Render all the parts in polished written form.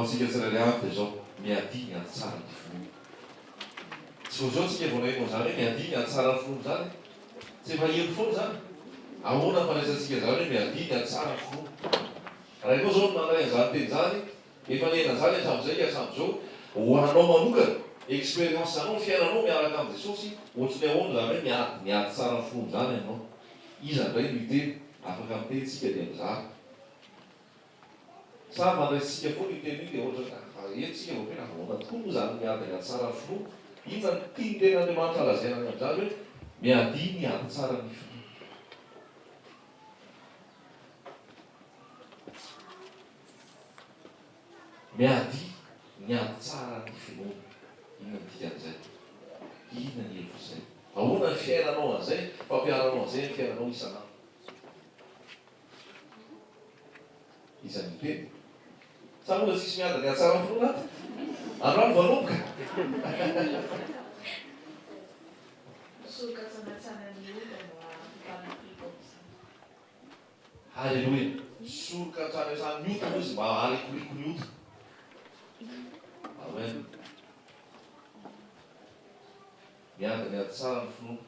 antsika tsirairay avy dia zao miadiny aty tsara ny finoana. Tsy ho zao tsika voanaino zany hoe miadiny aty tsara ny finoana zany. Tsy efa elo foana zany. Ahoana fanaisantsika zany hoe miadiny aty tsara ny finoana. Raha koa zao nanaray an'izany teny zany, efa nena zany hatramin'izay hatramin'izao, ho anao manokana, expérience anao, fiainanao miaraka amin'ny Jesosy, ohatrany ahoana zany hoe miady tsara ny finoana zany ianao. Iza indray no hiteny, afaka miteny tsika dia mizara. Sa mandraisitsika foana io teny io dia ohatra entsika vao tena ahoana tokoa moa zany miady ny tsara ny finoana. Inona no tiany ten'Andriamanitra lazaina any amin'izany hoe miadiny ady tsara ny finoana. Miady ny ady tsara ny finoana. Inona ny dikan'izay? Inona ny hevitra izay? Ahoana ny fiainanao an'izay? Fampiananao an'izay ny fiainanao isanandro. Iza ny teny? Sa moa tsisy miady ny ady tsara ny finoana aty? Androany vanomboka. Halleluia. Soroka hatrany hatrany ota izy mba harikoriko ny ota. Amen. Miady ny ady tsara ny finoana.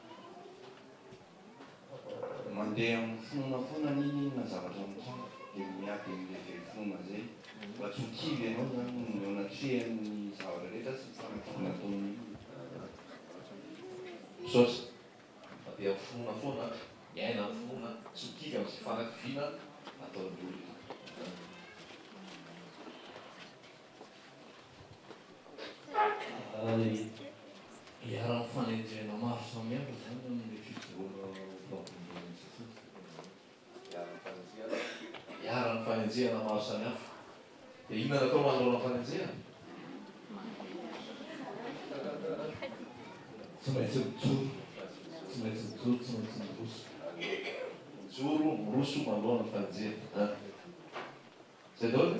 Mandeha amin'ny finoana foana ny na zavatra amin'izany dia miady amin'ilay finoana izay. Mba tsy ho kivy ianao zany no anatrehan'ny zavatra rehetra sy ny fanatokana ataony. Misaotra. Mandeha amin'ny finoana foana, miaina amin'ny finoana, tsy ho kivy amin'ny fanatoviana ataon'ny olona. Iara-ny fanenjena maro samihafa zany amin'ny fijoroana fampianarana Jesosy. Iara-ny fanenjehana maro samihafa. Dia inona natao manoloana fanenjehana? Tsy maintsy mijoro, tsy maintsy mijoro, tsy maintsy miroso. Mijoro, miroso manoloana ny fanenjehana. Zay daholo?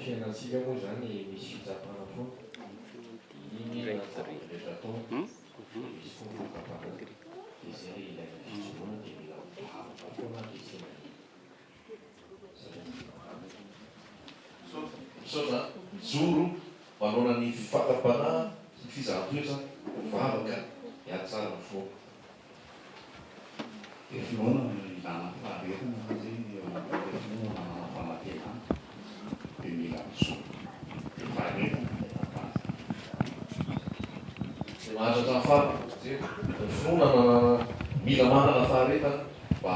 Fiainantsika moa zany misy fitsapana foana. Iny rehetra atao misy fomba fitsapana. Dia izay ilaina fijoroana dia mila mihavaka foana dia izay misaotra mijoro manao ny fifankampanahy sy ny fizahan-toetra mivavaka miady tsara ny finoana. Dia finoana ilana faharetana zay eo amin'ny finoana famateana. Dia mila mijoro. Dia faharetana dia ampazy. Dia mahatratra ny fara. Ny finoana mila manana faharetana mba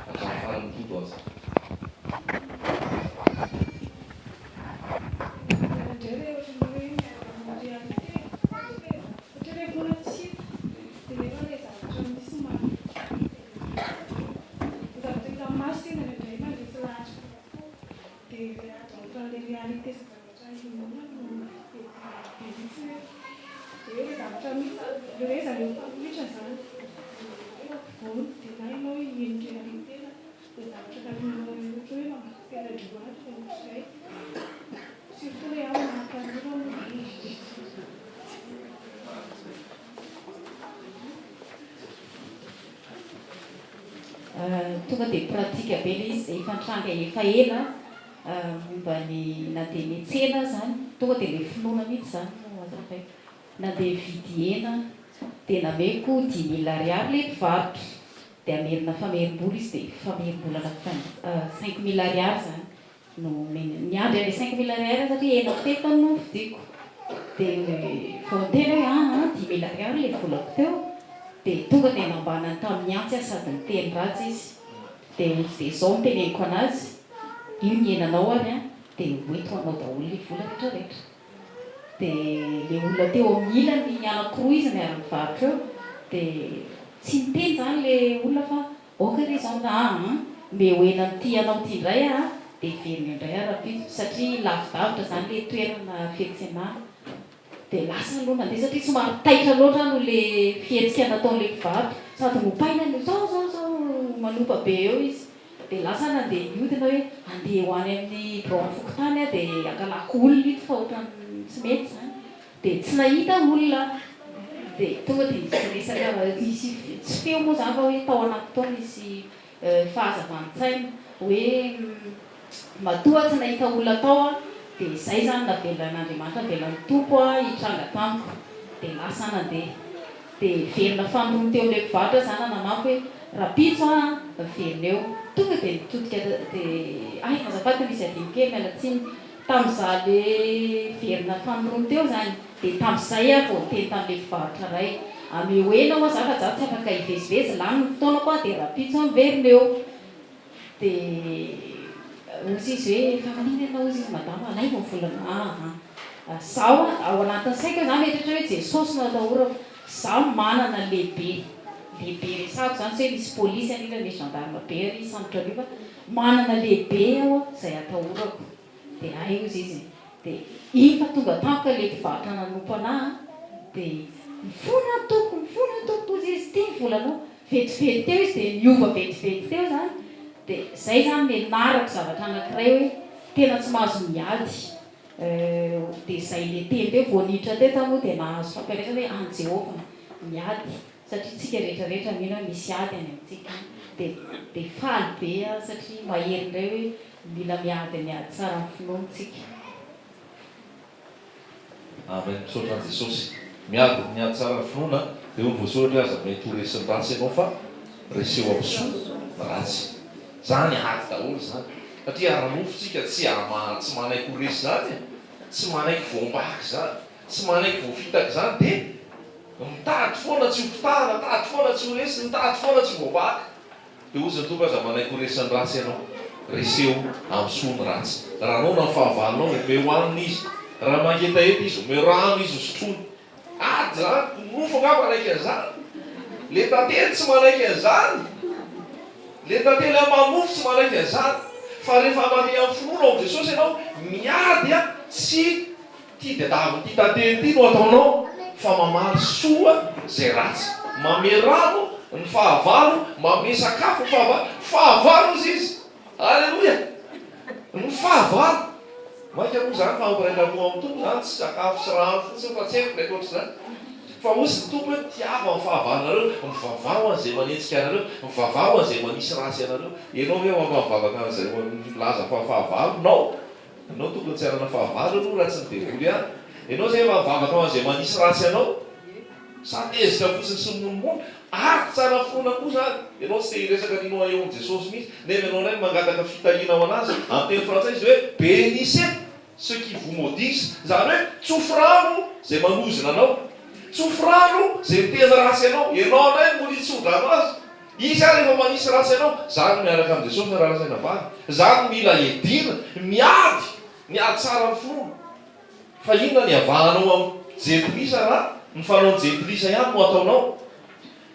hatramin'ny farany toto azy. Tonga dia pratika be ilay izy efa tranga efa ela momba ny na dia miantsena zany tonga dia ilay finoana mihitsy zany na dia vidy hena dia nameko 10 000 ariary ilay mpivarotra dia amerina famerim-bola izy dia famerim-bola anaky 5 000 ariary zany no niandry ilay 5 000 ariary satria hena fetany no vidiko dia vao tena hoe 10 000 ariary ilay volako teo. Dia tonga dia nambana tamin'ny antsy sady niteny ratsy izy. Dia izao no teneniko anazy, io ny henanao ary dia hoento anao daholo ilay vola rehetrarehetra. Dia ilay olona teo amin'ny ilany anakiroa izy miara-mivarotra eo, dia tsy niteny zany ilay olona fa oka ry izany mbe ho henan'ity anao ity indray dia veriny indray ara-pito satria lavidavitra zany ilay toerana fiantsenana. Dia lasa aloha nandeha satria somary taitra loatra no ilay fihetsika nataon'ilay mpivarotra sady mopaina ny zao manompa be eo izy. Dia lasa nandeha niodina hoe andeha ho any amin'ny braon fokotany dia ankalako olona ito fa ohatrany tsy mety zany. Dia tsy nahita olona. Dia tonga dia nisy resaka tsy feo moa zany fa hoe tao anaty tao misy fahazavantsaina hoe matoa tsy nahita olona atao a dia izay zany navelan'andriamanitra velan'ny tompo a hitranga tamiko dia lasa nandeha dia verina fanorony teo ilay mpivarotra zany namako hoe rapitso a verina eo tonga dia nitodika dia ay azafady misy adiny kely mialatsiny tamin'izaho le verina fanorony teo zany dia tamin'izay a vao teny tamin'ilay mpivarotra ray ame hoena moa za fa za tsy afaka hivezivezy lany ny fotoana koa dia rapitso a verina eo dia ozy izy hoe fa maniny anao ozy izy madama alay vao volana zaho ao anatin'ny saiko zany metratra hoe jesosy no atahorako zaho manana lehibe resako zany tsy hoe misy polisy anila misy gendarme be ry sambotra rio fa manana lehibe ao zay atahorako dia ay ozy izy dia iny fa tonga tampoka le mpivarotra nanompo anahy dia mifona toko ozy izy tia volanao vetivety teo izy dia miova vetivety teo zany dia zay zany menarako zavatra anankiray hoe tena tsy mahazo miady dia zay le teny teo voanitra teo tamoa dia nahazo fampiaresa hoe any Jehova miady satria tsika rehetrarehetra mino hoe misy ady any amintsika dia faly be satria mahery indray hoe mila miady tsara ny finoantsika. Amen. Misaotra an' Jesosy miady tsara ny finoana dia ho voasoratra aza mety ho resin'ny ratsy ianao fa reseho amsoa ratsy zany ady daholo zany satria ara-mofotsika tsy manaiky ho resy zany tsy manaiky voambaky zany tsy manaiky voafitaky zany dia mitady foana tsy ho fitahana mitady foana tsy ho resy mitady foana tsy voambaky dia ozy ny tompo aza manaiky ho resin'ny ratsy ianao reseho amsoa ny ratsy raha anao na fahavalinao ome hoaniny izy raha mangetahety izy ome rano izy hosotrony ady zany nofo nga manaiky an'izany le tantely tsy manaiky an'izany le tantely amanofo tsy manaiky an'izany fa rehefa mane amin'ny finoana ao Jesosy ianao miady a tsy tia dia daviny tia tantely ty no ataonao fa mamaly soa zay ratsy mame rano ny fahavalo mame sakafo ny fahavalo izy izy alleloia ny fahavalo mainka moa zany fa ampiraindramoa amin'ny tompo zany tsy sakafo sy rano fotsiny fa tsy haiko ndraiky ohatry zany fa ozy ny tompo hoe tiava ny fahavalonareo mivavao an'izay manentsika anareo mivavao an'izay manisy rasy anareo ianao hoe mamivavaka an'izay milaza fa fahavalo anao tokony tsy anana fahavalo aloha raha tsy ny devoly any ianao zay mamivavaka an'izay manisy rasy anao satezitra fotsiny sy monomono ady tsara finoana koa zany ianao tsy te hiresaka ninao eo an' Jesosy mihitsy nefa ianao ndray mangataka fitahina ao anazy amin'ny teny frantsay izy hoe bénissez ceux qui vous maudissent zany hoe tsofrano zay manozina anao tsofrano zay miteny rasy ianao ndray molitsodrano azy izy a rehefa manisy rasy ianao zany miaraka amin'i Jesosy na raha saina vary zany mila edina miady tsara ny finoana fa inona ny avahanao amin'ny jentilisa raha ny fanao ny jentilisa ihany no ataonao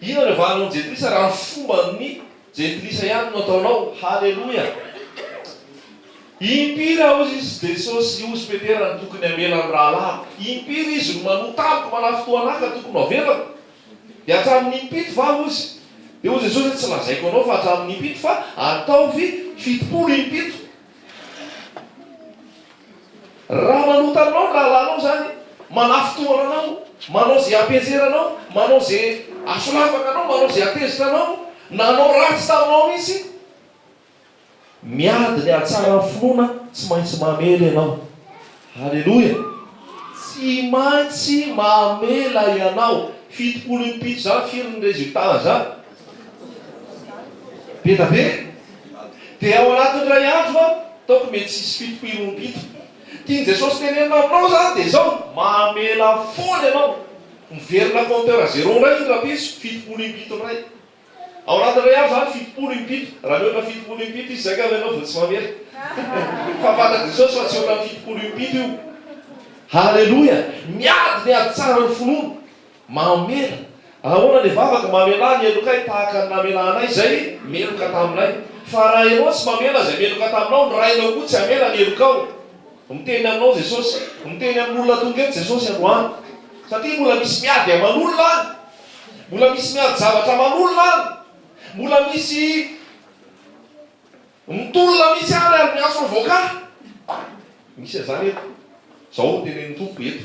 inona ny avahanao ny jentilisa raha ny fomba ny jentilisa ihany no ataonao halleloia impiry ozy izy Jesosy ozy petera ny tokony amelany rahalahy impiry izy no manotamiko manafotoanaka tokony avelako dia hatramin'ny impito va ozy dia ozy Jesosy tsy lazaiko anao fa hatramin'ny impito fa ataovy fitopolo impito raha manota aminao rahalahinao zany manafotoana anao manao zay ampiajeranao manao zay asolafaka anao manao zay atezitra anao nanao ratsy taminao mihitsy miady ny atsara finoana tsy maintsy mamela ianao halleloia tsy maintsy mamela ianao fitopolo impito zany firiny resultat zany betabe dia ao anatin'ny ray andro fa taoko mety sisy fitopolo impito tiany Jesosy tenenina aminao zany dia zao mamela foana ianao miverina compteur zéro ray iny rapiso fitopolo impito ray ao anatin'ny ray andro zany fitopolo impito raha mihoatra fitopolo impito izy zay ka ianao vo tsy mamela fa fantaka Jesosy fa tsy oatra fitopolo impito io halleloia miady ny ady tsara ny finoana mamela ahoana le vavaka mamela ny elokay tahaka ny namelanay zay meloka taminay fa raha ianao tsy mamela zay meloka taminao ny rainao koa tsy amela ny elokao miteny aminao Jesosy miteny amin'olona tonga eto Jesosy androany satria mbola misy miady aman'olona any mbola misy miady zavatra aman'olona any mbola misy mitolona misy any ary miaso avoka misy azany eto zao tenen'ny tompo eto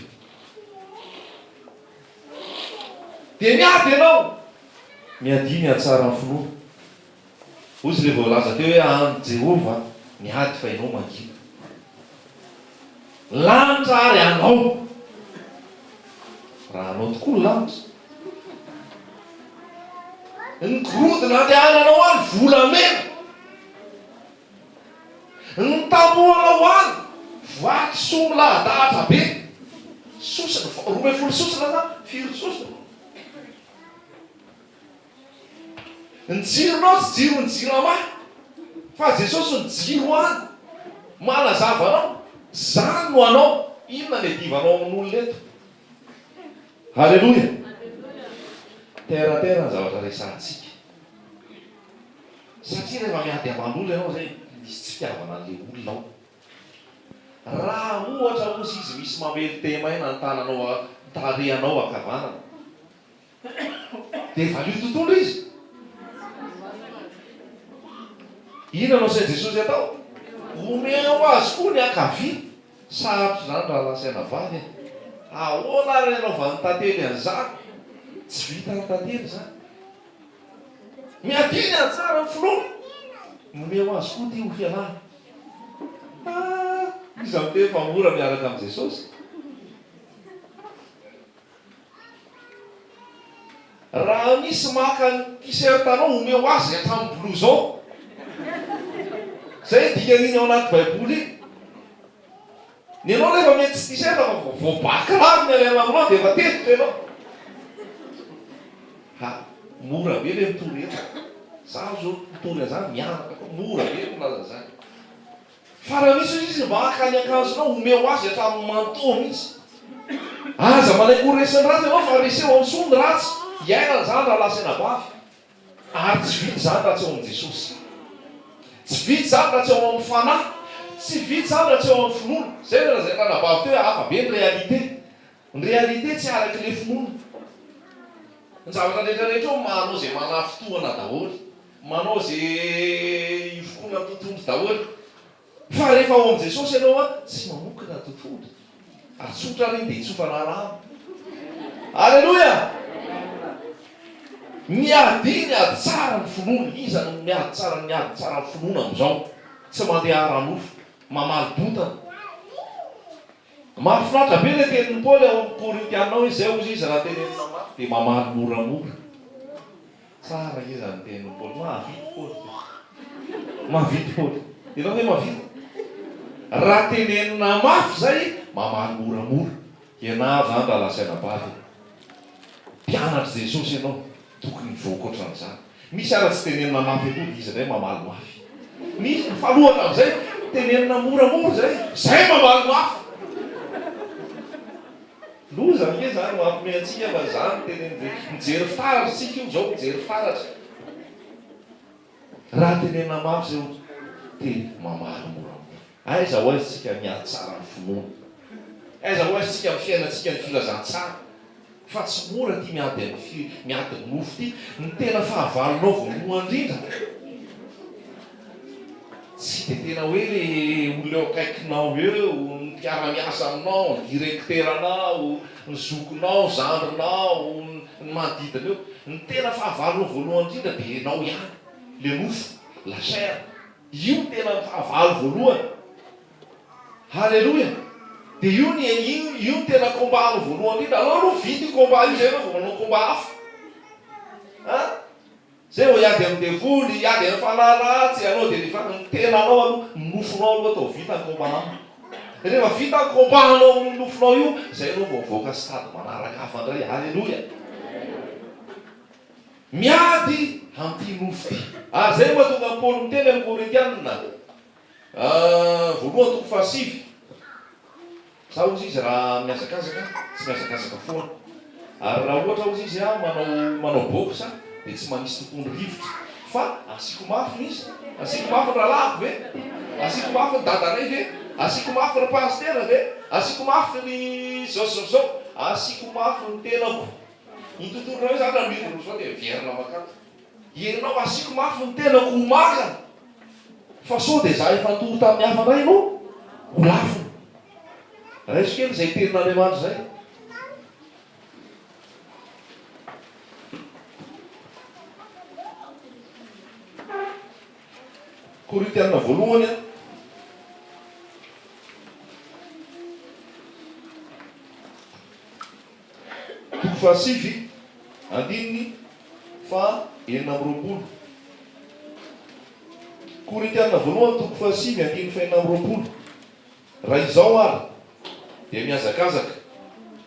dia miady ianao miadiny atsara ny finoana ozy le voalaza teo hoe any jehova miady fa ianao mangina lanitra ary anao raha anao tokoa ny lanitra ny gorodona andehananao any volamena ny tamoanao any vaty soa milahadahatra be sosina 12 sosina na 4 sosina ny jironao tsy jiro ny jirama fa jesosy ny jiro any manazavanao zany no anao inona le divanao amin'olona eto halleloia teratera ny zavatra resantsika satria rehefa miady aman'olona ianao zay misy tsy fiavana an'le olona ao raha ohatra ozy izy misy mamely tema ina ny tananao tarehanao akavanana de valio tontolo izy ina anao say jesosy atao omeo azy koa ny akavia sarotry zany raha lasaina vavy ahoana ry anao va nytantely an'izany tsy vita ny tantely zany miadiny atsara ny filona nomeo azy koa ty ho fianana izy am'te fa mora miaraka am' jesosy raha misy maka ny tisertanao omeo azy hatramin'ny blouzon zay dikan'iny ao anaty baiboly ny anao rehefa mety tsy tiserta fa voabakirary ny alana aminao de efa tetika ianao ha mora be le mitory eto za zao mitory an'izany mianaka mora be milaza zany fa raha misy izy maka ny akanjonao omeo azy hatramin'ny manto mihitsy aza manaiky resiny ratsy ianao fa reseo amin'ny sony ratsy iainany zany raha lasaina bavy ary tsy vity zany raha tsy eo amin'i jesosy tsy vity zany raha tsy eo amin'ny fanahy tsy vity zany raha tsy eo amin'ny finoana zay raha zay ranabavy teo hoe hafa be ny réalité tsy araky le finoana ny zavatra rehetrarehetra eo manao zay manafitohana daholy manao zay ifokona tontolo daholy fa rehefa ao amin'i jesosy ianao a tsy mamokona tontolo ary tsotra reny de tsofana rano alleloia miadiny ady tsara ny finoana izany miady tsara ny finoana am'izao tsy mandeha ranofo mamaly botana mahafinatra be le tenin'ny paoly ao amin'ny korintianao izy zay ozy izy raha tenenina mafy de mamaly moramora tsara izy any tenin'ny paoly mahavity paoly ianao hoe mahavity raha tenenina mafy zay mamaly moramora ianao zany raha lasaina bavy mpianatry jesosy ianao tokony voakoatran'izany misy ara tsy tenenina mafy atody izy zay mamaly mafy misy falohatra am'izay tenenina moramora zay mamaly mafy loza nge zany mampime atsika fa zany tenenina mijery fitaratry tsika io zao mijery fitaratry raha tenenina mafy zay te mamaly moramora aiza ho aizy tsika miady tsara ny finoana aiza ho aizy tsika mifiainatsika ny filazantsara fa tsy mora ty miady ny nofo ty ny tena fahavalonao voalohany indrindra tsy de tena hoe le olona eo akaikinao eo ny mpiara-miasa aminao ny direkteranao ny zokonao zandrinao ny manodidina eo ny tena fahavalonao voalohany indrindra de enao ihany le nofo lasera io tena ny fahavalo voalohany halleloia de io ny tena combat voalohany indrindra aloha no vity combat io zay anao manao combat hafa zay ho iady amin'ny devoly iady amin'ny fanaratsy anao de rehefa ny tenanao aloha nofonao aloha atao vita ny combat aminy rehefa vita ny combat anao amin'ny nofonao io zay anao voavoaka stady manaraka hafa ndray halleloia miady amin'ity nofo ty ary zay moa tonga ny paoly miteny amin'ny korintianina voalohany toko fahasivy sa ozy izy raha miazakazaka tsy miazakazaka foana ary raha ohatra ozy izy manao boxa de tsy manisy tokony rivotra fa asiko mafy izy asiko mafy raha lako ve asiko mafy ny dadanay ve asiko mafy ny pastera ve asiko mafy ny zao asiko mafy ny tenako ny tontolo io zany raha miroro zao de vierina makany ierinao asiko mafy ny tenako ho makana fa so de za efa toro tamin'ny hafa ndray no ho lafiny raiso kely zay tenin'andriamanitra zay Korintianina voalohany a toko fahasivy andininy fa enina amby roapolo. Korintianina voalohany toko fahasivy andininy fa enina amby roapolo. Raha izao ary dia miazakazaka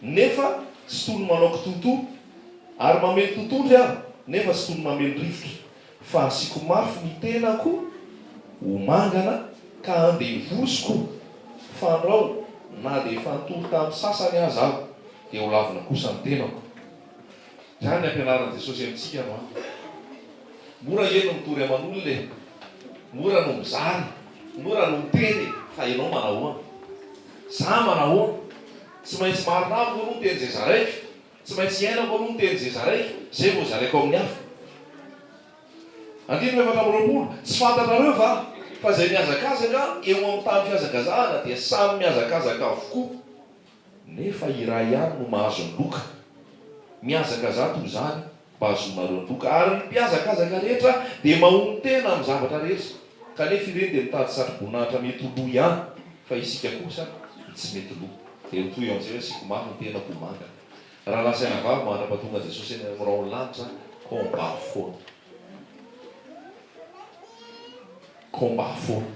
nefa tsy tolo manao kitontolo ary mamely tontolo ary nefa tsy tolo mamely rivotra fa asiako mafy ny tenako ho mangana ka andevosiko fandrao na dia fanontolo tamin'ny sasany azy aho dia ho lavina kosa ny tenako. Zany ampianaran'i Jesosy amintsika ma. Mora eno mitory aman'olona e, mora no mizary, mora no miteny fa ianao manahoana. Za manahoana, tsy maintsy marina avy aloha teny zay zaraiky, tsy maintsy iainako aloha teny zay zaraiky, zay vao zaraiko amin'ny hafa. Andininy efatra amby roapolo, tsy fantatrareo va fa zay miazakazaka eo amin'ny tany fiazakazahana dia samy miazakazaka avokoa, nefa iray ihany no mahazo ny loka. Miazakazaha toy izany mba azonareo ny loka, ary ny mpiazakazaka rehetra dia mahomby tena amin'ny zavatra rehetra, kanefa ireny dia mitady satroboninahitra mety ho lo ihany, fa isika kosa tsy mety lo. Dia mitoy eo amin'izay hoe siko mafy ny tenako ho mangana. Raha lasaina vavy mandrapatonga Jesosy eny amin'ny rao lanitra combat foana. Combat foana.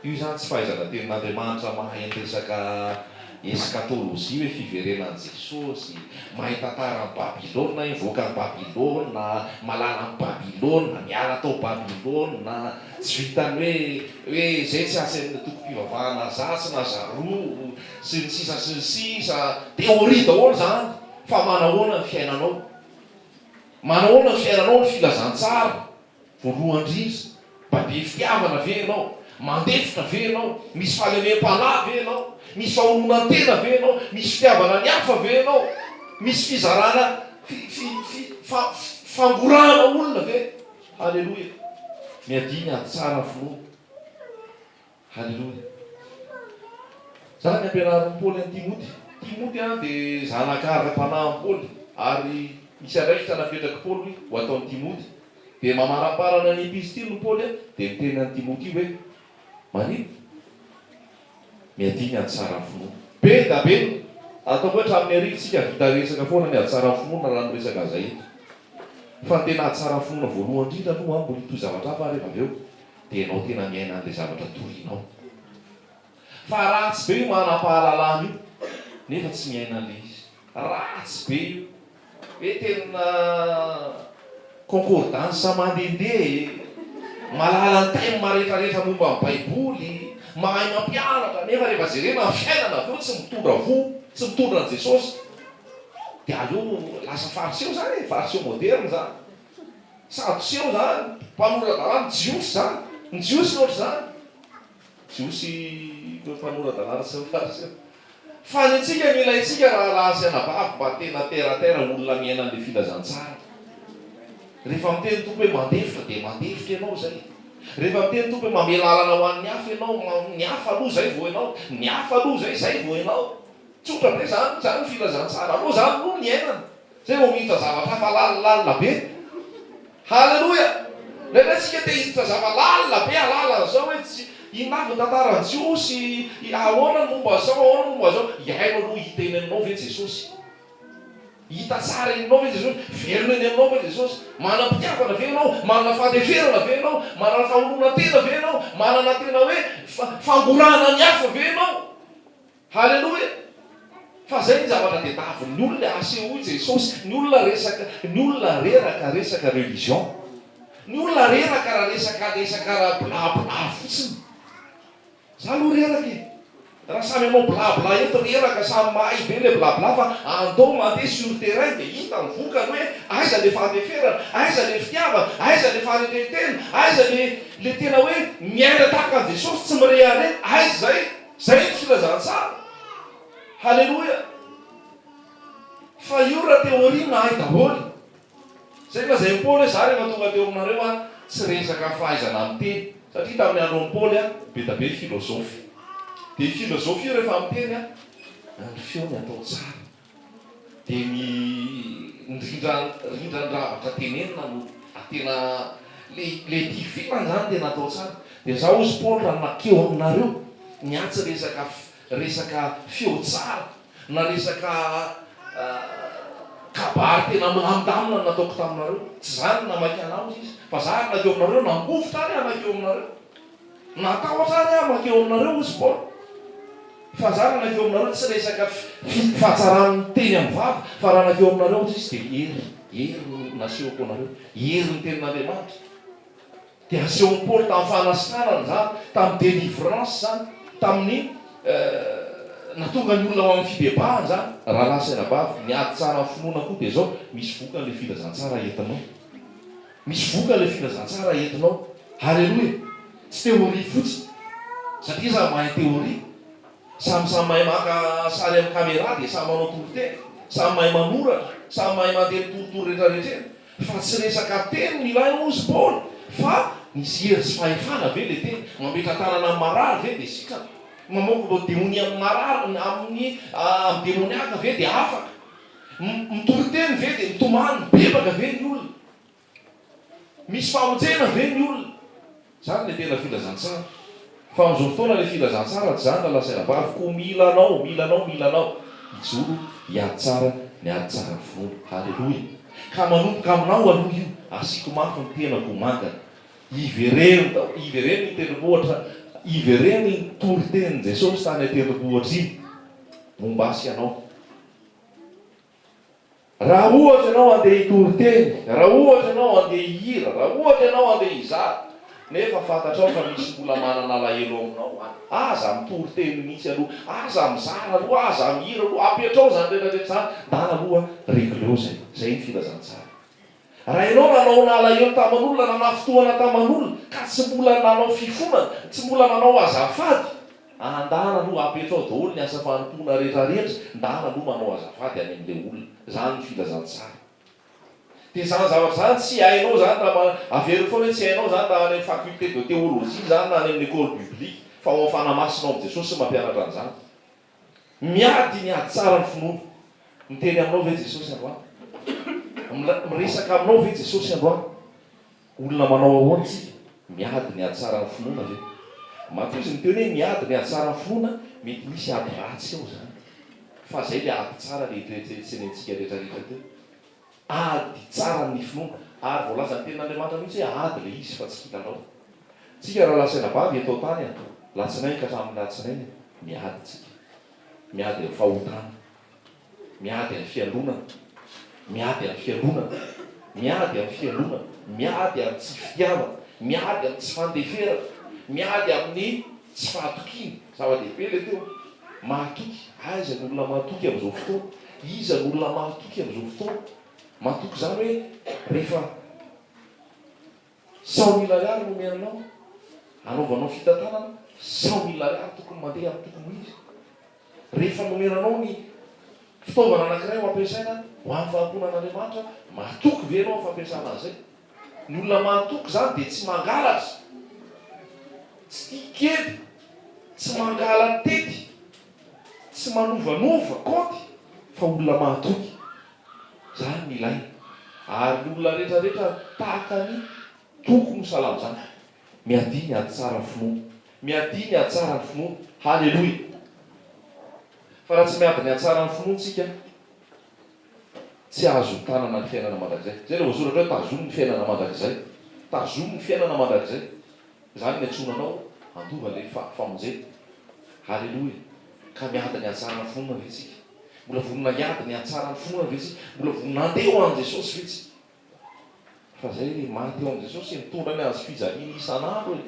Io zany tsy fahaizana tenin'Andriamanitra mahay resaka eskatolojia hoe fiverenan'i Jesosy, mahay tantara ny Babilôna, hivoaka ny Babilôna, malala ny Babilôna, miala tao Babilôna, tsy vitany hoe zay tsy asa amin'ny tokom-pivavahana zatsy na zaroa sy ny sisa teoria daholo zany. Fa manahoana ny fiainanao, manahoana ny fiainanao, ny filazantsara voalohany indrindra, mba be fitiavana ve ianao, mandefitra ve ianao, misy fahalemem-panahy ve ianao, misy fahononan-tena ve ianao, misy fitiavana ny hafa ve ianao, misy fizarana fangorana olona ve. Halleloja. Miadiny ady tsara finoana. Halleloja. Zany ampianarin'ny Paoly any Timoty. Timoty a dia zanak'araka-panahy ny Paoly, ary misy andraikitra napetraky Paoly ho ataon'ny Timoty. Dia mamaramparana ny epistily ny Paoly dia miteny any Timoty hoe manino miadiny ady tsara finoana. Be da be atao hoe hatramin'ny arivotsika vita resaka foana ny ady tsara finoana raha miresaka aza eto. Fa ny tena ady tsara finoana voalohany indrindra aloha mbola itoy zavatra hafa rehefa avy eo dia ianao tena miaina an'ilay zavatra torianao. Fa ratsy be io manam-pahalalana io nefa tsy miaina an'ilay izy. Ratsy be io hoe tena concordance mandehandeha, malala ny taimy maretrarehetra momba ny baiboly, mahay mampianatra, nefa rehefa jerena ny fiainana avy eo tsy mitondra fo, tsy mitondra an' Jesosy, dia aleo lasa fariseo zany, fariseo moderne zany, sadoseo zany, mpanorandalàna, jiosy zany, ny jiosy loatra zany, jiosy mpanorandalàna sy fariseo. Fa ny antsika mila itsika raha lahasianabavy mba tena teratera olona miaina an'ilay filazantsara. Rehefa miteny tompo hoe mandefitra dia mandefitra ianao zay. Rehefa miteny tompo hoe mamela lalana ho an'ny hafa ianao, ny hafa aloha zay vao ianao, ny hafa aloha zay vao ianao. Tsotra be zany ny filazantsara aloha zany aloha ny ainana. Zay vao miditra zavatra hafa lalina be. Halleloja. Rehefa tsika te hiditra zava-lalina be alalana zao hoe tsy inavy tantaran'i Jiosy, ahoana ny momba zao, ahoana ny momba zao, iaino aloha hita eny aminao ve Jesosy? Hita tsara eny aminao ve Jesosy? Velona eny aminao ve Jesosy? Manam-pitiavana ve ianao? Manana fahateferana ve ianao? Manana fahononan-tena ve ianao? Manana tena hoe fangorana ny hafa ve ianao? Halleloja. Fa zay ny zavatra tadiavin'ny olona aseho i Jesosy. Ny olona reraka resaka religion. Ny olona reraka raha resaka raha blabla fotsiny. Za aloha reraka e. Raha samy anao blabla eto reraka samy mahay be le blabla fa andao mandeha sur terrain dia hita mivokany hoe aiza le fahateferana, aiza le fitiavana, aiza le faharetretena, aiza le tena hoe miaina tahaka an' Jesosy tsy mirehare, aiza zay ny filazantsara. Halleloja. Fa io raha teoria nahay daholo. Zay lazay ny Paoly hoe za rehefa tonga teo aminareo a tsy resaka fahaizana miteny, satria tamin'ny andron'ny Paoly a be da be filôzofy. Dia filôzofy io rehefa miteny a ny feony atao tsara, dia ny rindran-dravatra tenenina no tena le ty filany zany tena atao tsara dia zaho ozy paoly raha nakeo aminareo niatsy resaka feo tsara na resaka kabary tena milamindamina nataoko taminareo tsy zany namaky anao izy fa za nakeo aminareo nangovotra ary anakeo aminareo natahotra ary amakeo aminareo ozy paoly fa za raha nakeo aminareo tsy resaka fahatsarany teny amin'ny vava fa raha nakeo aminareo izy dia hery nasehoko anareo hery ny tenin'Andriamanitra dia asehon'ny paoly tamin'ny fanasitranany zany tamin'ny délivrance zany tamin'ny natonga ny olona ao amin'ny fibebahany zany raha lasainabavy niady tsara ny finoana koa dia zao misy voka n'le filazantsara entinao misy voka n'le filazantsara entinao halleloia tsy teoria fotsiny satria za mahay teoria samysamy mahay maka sary amin'ny caméra dia samy manao toroteny samy mahay manoratra samy mahay mandeha torotoro rehetrarehetrena fa tsy resaka teny ny ilaina ozy paoly fa nisy hery sy fahefana ve le teny mametra tanana amin'ny marary ve dia sika mamoko lo demoni amin'ny marary amin'ny demoniaka ve dia afaka mitoroteny ve dia mitomany bebaka ve ny olona misy famonjena ve ny olona zany le tena filazantsara fa amin'izao fotoana le filazantsara tsy zany lalasainabavy ko milanao ijoro hiady tsara ny ady tsara ny finoana halleloia ka manomboka aminao aloha io asiko mafy ny tenako mangana ivereny ny tendrombohatra ivereny ny toroteny Jesosy tany atendrombohatra iny momba asy anao raha ohatra ianao andeha hitoroteny raha ohatra ianao andeha hihira raha ohatra ianao andeha hizara nefa fantatrao fa misy mbola manana alahelo aminao aza mitoroteny misy aloha aza mizara aloha aza mihira aloha apetrao zany rehetrarehetra zany dana aloha regleo zay ny filazantsara raha ianao nanao nalahelo taman'olona nanafotoana taman'olona ka tsy mbola nanao fifonana tsy mbola nanao azafady andana aloha apetrao daholo ny asa fanompona rehetrarehetra ndana aloha manao azafady any amin'le olona zany ny filazantsara dia zany zavatra zany tsy hainao zany avery foana hoe tsy hainao zany na any faculté de théologie zany na any amin'ny école biblique fa ho afanamasinao am' Jesosy sy mampianatra an'izany miady tsara ny finoana miteny aminao ve Jesosy androany miresaka aminao ve Jesosy androany olona manao ahoana tsika miady tsara ny finoana ve matoa izy miteny hoe miady tsara ny finoana mety misy ady ratsy eo zany fa zay le ady tsara lehetreretsenentsika rehetrarehetra teo ady tsara ny finoana ary voalaza ny tenin'Andriamanitra mihitsy hoe ady le izy fa tsy kilalao tsika raha lasainabavy etao tany latsinainy ka hatramin'ny latsinainy miady tsika miady amin'ny fahotana miady amin'ny fialonana miady amin'ny fialonana miady amin'ny fialonana miady amin'ny tsy fitiavana miady amin'ny tsy fandeferana miady amin'ny tsy fahatokiny zava-dehibe le teo mahatoky aiza ny olona mahatoky amin'izao fotoana iza ny olona mahatoky amin'izao fotoana mahatoky zany hoe rehefa 100 000 ariary nomenanao anaovanao fitantanana 100 000 ariary tokony mandeha amin'ny tokony izy rehefa nomenanao ny fitaovana anankiray ho ampiasaina ho amin'ny fahamponan'Andriamanitra mahatoky ve anao fampiasana an'izay ny olona mahatoky zany dia tsy mangalatra tsy tia kely tsy mangala tety tsy manovanova kaonty fa olona mahatoky zany ny ilaina ary ny olona rehetrarehetra tahaka ny tokony salamo zany miady tsara ny finoana miady tsara ny finoana halleloia fa raha tsy miady tsara ny finoantsika tsy azo tanana ny fiainana mandrakizay zay le voasoratra hoe tazomy ny fiainana mandrakizay tazomy ny fiainana mandrakizay zany ny antsonanao andova le famonjena halleloia ka miady tsara ny finoana ve tsika mbola vonona hiady tsara ny finoana ve tsika mbola vonona andeha ho an' Jesosy ve tsika fa zay le maty eo an' Jesosy mitondra ny azo fijaliana isan'andro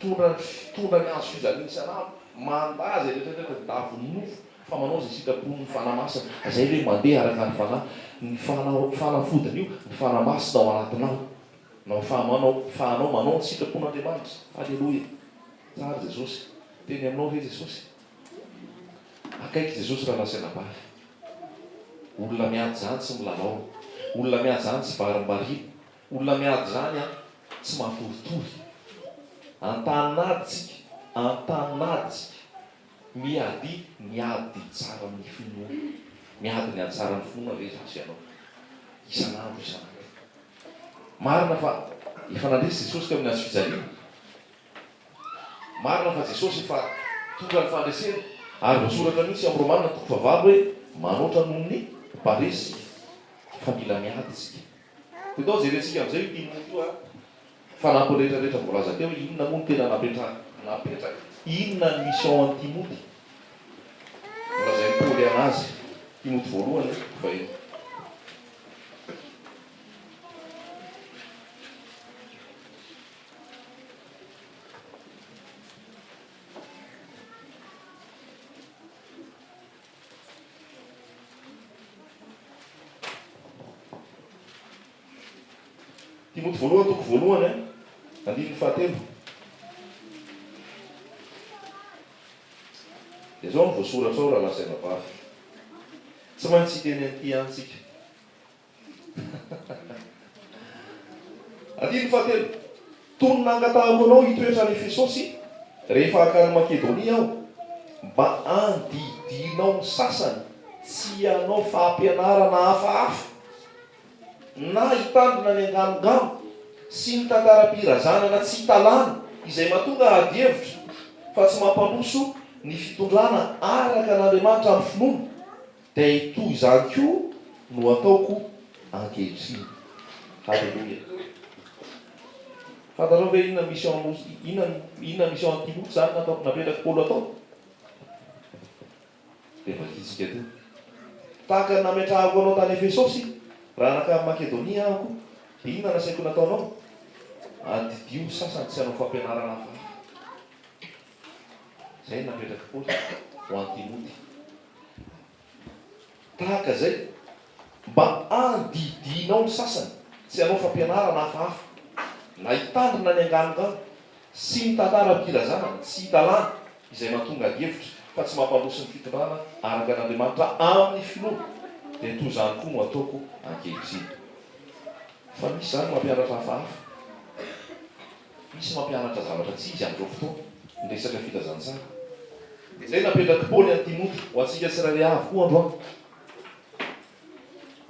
tondra ny azo fijaliana isan'andro mandazy rehetrarehetra daviny nofo fa manao zay sitrapon'ny fanamasina zay le mandeha araka ny fanafodiny io ny fanamasina ao anatinao nao fahanao manao ny sitrapon'Andriamanitra halleloia tsara Jesosy teny aminao ve Jesosy akaiky Jesosy raha lasainabavy olona miady zany tsy milalao olona miady zany tsy varimbarina olona miady zany tsy matoritory antaninady tsika miady tsara ny finoana miady tsara ny finoana ve zasy ianao isan'andro marina fa efa nandresy jesosy teo amin'ny azo fijaliana, marina fa jesosy efa tonga ny fandresena ary voasoratra mihitsy amin'ny romanina toko favalo hoe manoatra noho ny paresy fa mila miady tsika. Dia tao jerentsika amin'izay io timoty io a fanampy rehetrarehetra voalaza teo inona moa ny tena napetraka inona ny mission an'ny Timoty volazay ny Paoly anazy Timoty voalohany faheno. Timoty voalohany toko voalohany andininy fahatelo. Dia zao ny voasoratra ao raha lasaina vavy. Tsy maintsy teny an'ity antsika. Andininy fahatelo. Tony nangatahanao anao hitoetra any Efesosy rehefa hakany Makedonia aho mba andidinao ny sasany tsy hanao fampianarana hafahafa na hitandrina ny anganongano sy ny tantaram-pirazanana tsy talana izay mahatonga ady hevitra fa tsy mampanoso ny fitondrana araka n'Andriamanitra amin'ny finoana, dia itoy izany koa no ataoko ankehitriny. Halleluia. Fantarao ve inona mission Timoty zany napetraka Paoly atao? Dia vakitsika teo. Tahaka ny nametrahako anao tany Efesosy raha nakamy Makedonia ahoko, dia inona nasaiko nataonao? Andidio sasany tsy hanao fampianarana hafa. Zay napetraka Paoly ho an'ny Timoty. Tahaka zay mba andidinao ny sasany tsy hanao fampianarana hafahafa na hitandrina ny anganongano sy ny tantaram-pirazanana tsy hitalana izay mahatonga ady hevitra fa tsy mampandroso ny fitondrana araka n'Andriamanitra amin'ny finoana, dia toy izany koa no ataoko ankehitriny. Fa misy zany mampianatra hafahafa, misy mampianatra zavatra tsy izy amin'izao fotoana ny resaka filazantsara. Izay napetraka Paoly an'ny Timoty ho antsika tsirairay avy koa androany.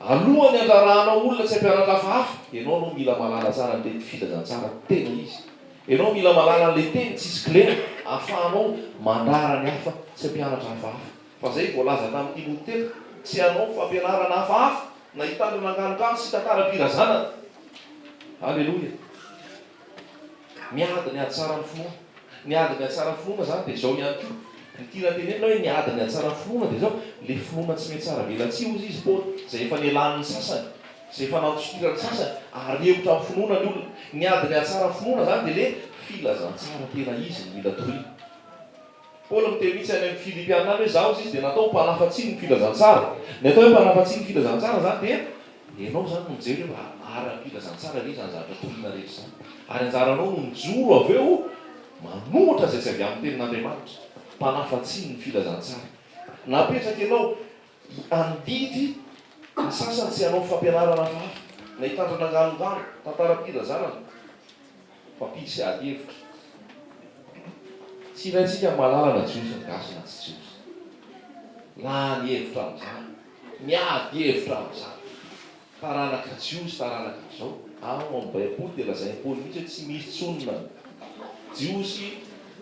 Alohan'ny andrarahanao olona tsy hampianatra hafahafa, ianao no mila malala tsara an'ilay filazantsara tena izy. Ianao mila malala an'ilay teny tsisy kilena ahafahanao mandrara ny hafa tsy hampianatra hafahafa. Fa zay voalaza tamin'ny Timoty telo, tsy hanao fampianarana hafahafa na hitandrina anganongano sy tantaram-pirazanana. Halleluia. Miady ny ady tsara ny finoana. Ny ady ny ady tsara ny finoana zany dia zao ihany koa. Ny tia tenenina hoe ny ady ny ady tsara ny finoana dia zao le finoana tsy mety tsara velantsio izy izy Paoly, zay efa nialan'ny sasany, zay efa nantosirany sasany ary hevitra amin'ny finoana ny olona. Ny ady ny ady tsara ny finoana zany dia le filazantsara tena izy ny mila toriana. Paoly miteny mihitsy any amin'ny Filipianina hoe zaho izy dia natao mpanafatsiny ny filazantsara. Ny atao hoe mpanafatsiny ny filazantsara zany dia ianao zany no mijery hoe ara-filazantsara re zany zavatra toriana rehetra zany. Ary anjaranao no mijoro avy eo manohitra zay tsy avy amin'ny tenin'Andriamanitra, mpanafatsiny ny filazantsara. Napetraka ianao andidy ny sasany tsy hanao fampianarana hafahafa na hitandrina anganongano, tantaram-pirazanana, fampisy ady hevitra. Tsy ilaintsika malalana jiosy ny gasy na tsy jiosy. La ny hevitra amin'izany, miady hevitra amin'izany. Taranaka jiosy, taranaka zao. Ao amin'ny Baiboly dia lazain'ny Paoly mihitsy hoe tsy misy tsonona jiosy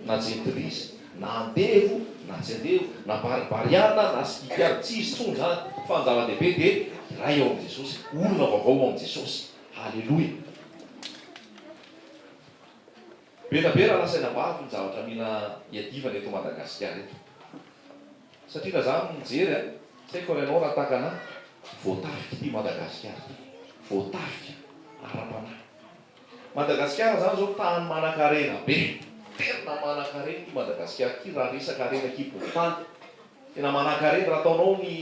na jentilisa, na andevo na tsy andevo, na baribariana na skipiana, tsy misy tsony zany. Fa ny zava-dehibe dia iray ao amin'i Jesosy, olona vaovao ao amin'i Jesosy. Halleloia. Betabe raha lasaina vavy ny zavatra mila hiadivana eto Madagasikara eto. Satria raha zaho mijery tsy haiko ianao raha tahaka anahy, voatafika ity Madagasikara ity, voatafika ara-panahy. Madagasikara zany zao tany manan-karena be, tena manan-karena ity Madagasikara ity raha resaka karena kibon-tany. Tena manan-karena raha ataonao ny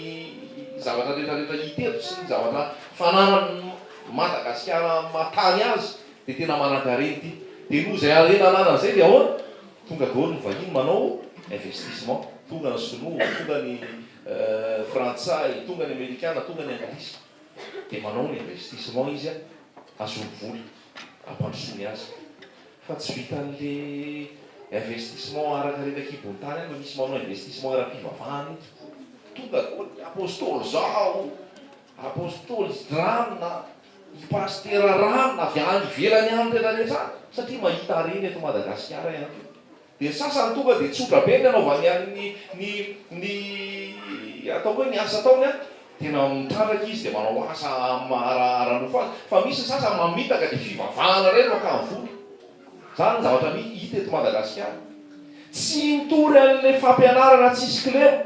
zavatra rehetrarehetra hita eto sy ny zavatra fananany Madagasikara matany azy dia tena manan-karena ity. Dia noho izay arena ananan'izay dia ahoana? Tonga daholo ny vahiny manao investissement, tonga ny sinoa, tonga ny frantsay, tonga ny amerikana, tonga ny anglisy. Dia manao ny investissement izy azony voly, ampandrosoany azy. Fa tsy vitan'le investissement araka-rena kibon-tany any, misy manao investissement ara-pivavahany. Tonga daholo apôstôly zao, apôstôly dramina, ipastera rano avy any ivelany any rehetrarehetra satria mahita areny eto Madagasikara ihany koa. Dia sasany tonga dia tsotra be ny anaovany any ny atao hoe ny asa ataony a, tena mitrandraka izy dia manao asa maharahara-nofo azy. Fa misy sasany mamitaka dia fivavahana ireny no ankavory. Zany ny zavatra hita eto Madagasikara. Tsy mitory an'ilay fampianarana tsisy kilemo,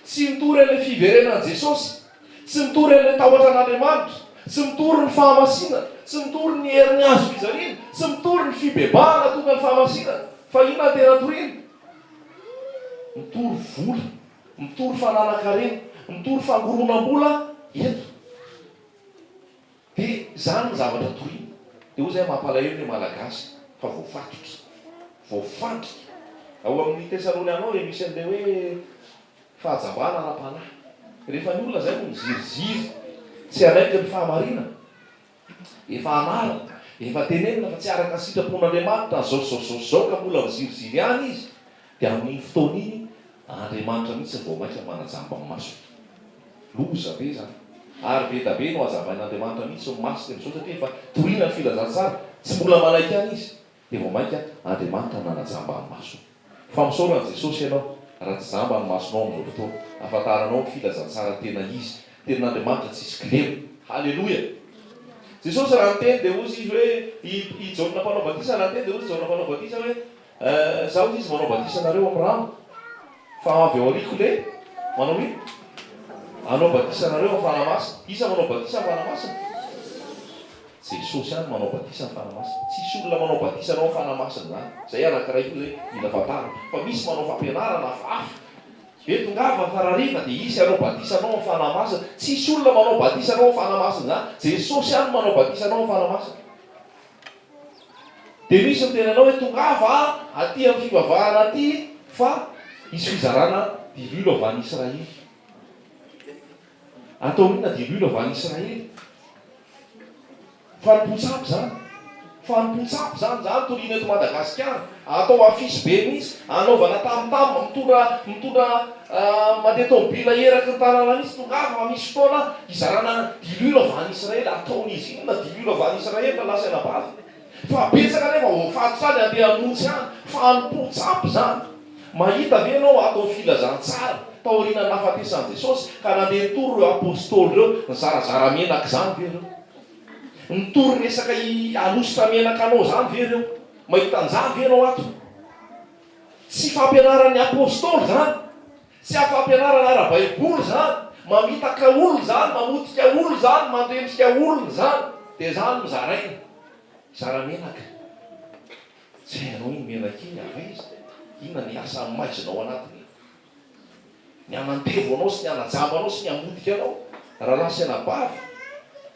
tsy mitory an'ilay fiverenan'i Jesosy, tsy mitory an'ilay tahotra an'Andriamanitra, tsy mitory ny fahamasina, tsy mitory ny herin'ny azo fizarina, tsy mitory ny fibebahana tonga ny fahamasina. Fa inona tena torina? Mitory vola, mitory fananan-karena, mitory fangoronam-bola eto. Dia zany ny zavatra torina. Dia hoy izay mampalahelo ny malagasy fa voafatotra, voafatotra. Ao amin'ny Tesalonianao dia misy an'ilay hoe fahajambana ara-panahy. Rehefa ny olona zay no miziriziry, tsy anaiky ny fahamarina, efa anarana, efa tenenina fa tsy araka sitrapon'Andriamanitra zao ka mbola miziriziry ihany izy, dia amin'ny fotoana iny Andriamanitra mihitsy vao maika manajamba ny maso. Loza be zany. Ary be da be no azambain'Andriamanitra mihitsy ny maso dia satria efa torina ny filazantsara, tsy mbola manaiky ihany izy, dia vao maika Andriamanitra nanajamba ny maso. Fa misaorana Jesosy ianao, raha tsy zamba ny masonao amin'izao fotoana, ahafantaranao ny filazantsara tena izy, tenin'Andriamanitra tsisy kilemo. Halleloia. Jesosy raha niteny dia hozy izy hoe i Jaona mpanao batisa raha niteny dia hozy Jaona mpanao batisa hoe zaho izy manao batisa anareo amin'ny rano, fa avy ao aoriako le manao hoe anao batisa anareo amin'ny fanamasina. Isa manao batisa amin'ny fanamasina? Jesosy ihany manao batisa amin'ny fanamasina. Tsisy olona manao batisa anao amin'ny fanamasina zany. Zay anankiray koa zay mila fantara. Fa misy manao fampianarana hafa. Eto ngava farariva dia isy anao batisa anao amin'ny fanamasina. Tsisy olona manao batisa anao amin'ny fanamasina zany. Jesosy ihany manao batisa anao amin'ny fanamasina. Dia misy mitenanao hoe tongava aty amin'ny fivavahana aty fa misy fizarana dilulo avy any Israely. Atao inona dilulo avy any Israely? Fanompotsapy zany. Fanompotsapy zany toriana eto Madagasikara. Atao afisy be mihitsy, anaovana tamotamo, mitondra mandeha tômôbila eraky ny tanàna mihitsy tongava misy fotoana izarana dilulo avy any Israely. Ataon'izy inona dilulo avy any Israely na lasaina bavy. Fa betsaka nefa voafatotra any andeha hamonjy any. Fanompotsapy zany. Mahita ve ianao atao filazantsara taoriana nahafatesan'i Jesosy ka nandeha nitory ireo apôstôly ireo ny zarazara menaka zany ve ireo? Nitory resaka anositra menaka anao zany ve ireo? Mahita an'izany ve ianao ato? Tsy fampianaran'ny apôstôly zany, tsy fampianarana ara-baiboly zany, mamitaka olona zany, mamotika olona zany, mandremsika olona zany. Dia zany no zaraina. Zara menaka. Tsy hainao iny menaka iny ave izy. Inona ny asa maizinao anatiny? Ny amandevo anao sy ny anajamba anao sy ny amotika anao. Raha lasaina bavy,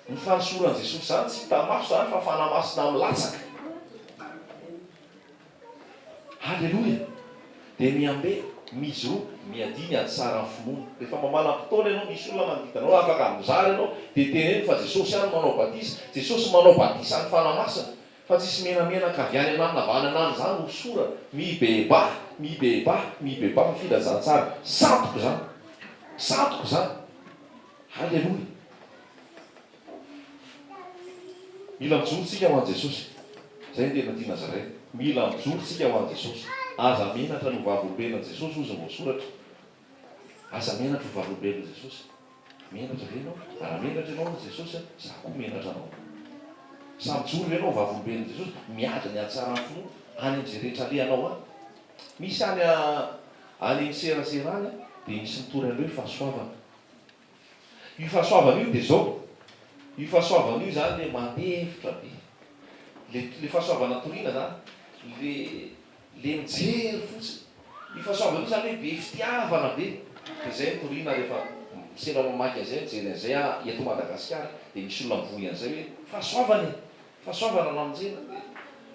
ny fanosoran'i Jesosy zany tsy hita maso zany fa fanamasina milatsaka. Halleloia. Dia miambe, misy roa, miadiny ady tsara ny finoana. Rehefa mamalam-potoana ianao, misy olona manoditanao, afaka mizary ianao, dia teneny fa Jesosy ihany manao batisa, Jesosy manao batisa ny fanamasina. Fa tsisy menamenaka avy any anany navana anany zany hosora, mibeba fa filazantsara. Santoko zany. Santoko zany. Halleloia. Mila mijoro tsika ho an'i Jesosy. Zay ny tena tiana zaray. Mila mijoro tsika ho an'i Jesosy. Aza menatra no vavolobenan'i Jesosy ozy voasoratra. Aza menatra no vavolobenan'i Jesosy. Menatra ve ianao? Raha menatra ianao an'i Jesosy, za koa menatra anao. Samy joro ianao vavolobenan'i Jesosy, miady ny atsara ny finoana, any amin'izay rehetra alehanao any. Misy any amin'ny serasera any, dia misy mitory an'ireo fahasoavana. Io fahasoavana io dia zao. Io fahasoavana io zany le mandefitra be. Le fahasoavana toriana zany, le mijery fotsiny. Io fahasoavana io zany hoe be fitiavana be. Dia zay toriana rehefa sena mamaky an'izay, mijery an'izay eto Madagasikara, dia misy olona mivoy an'izay hoe fahasoavana e. Fahasoavana namonjena.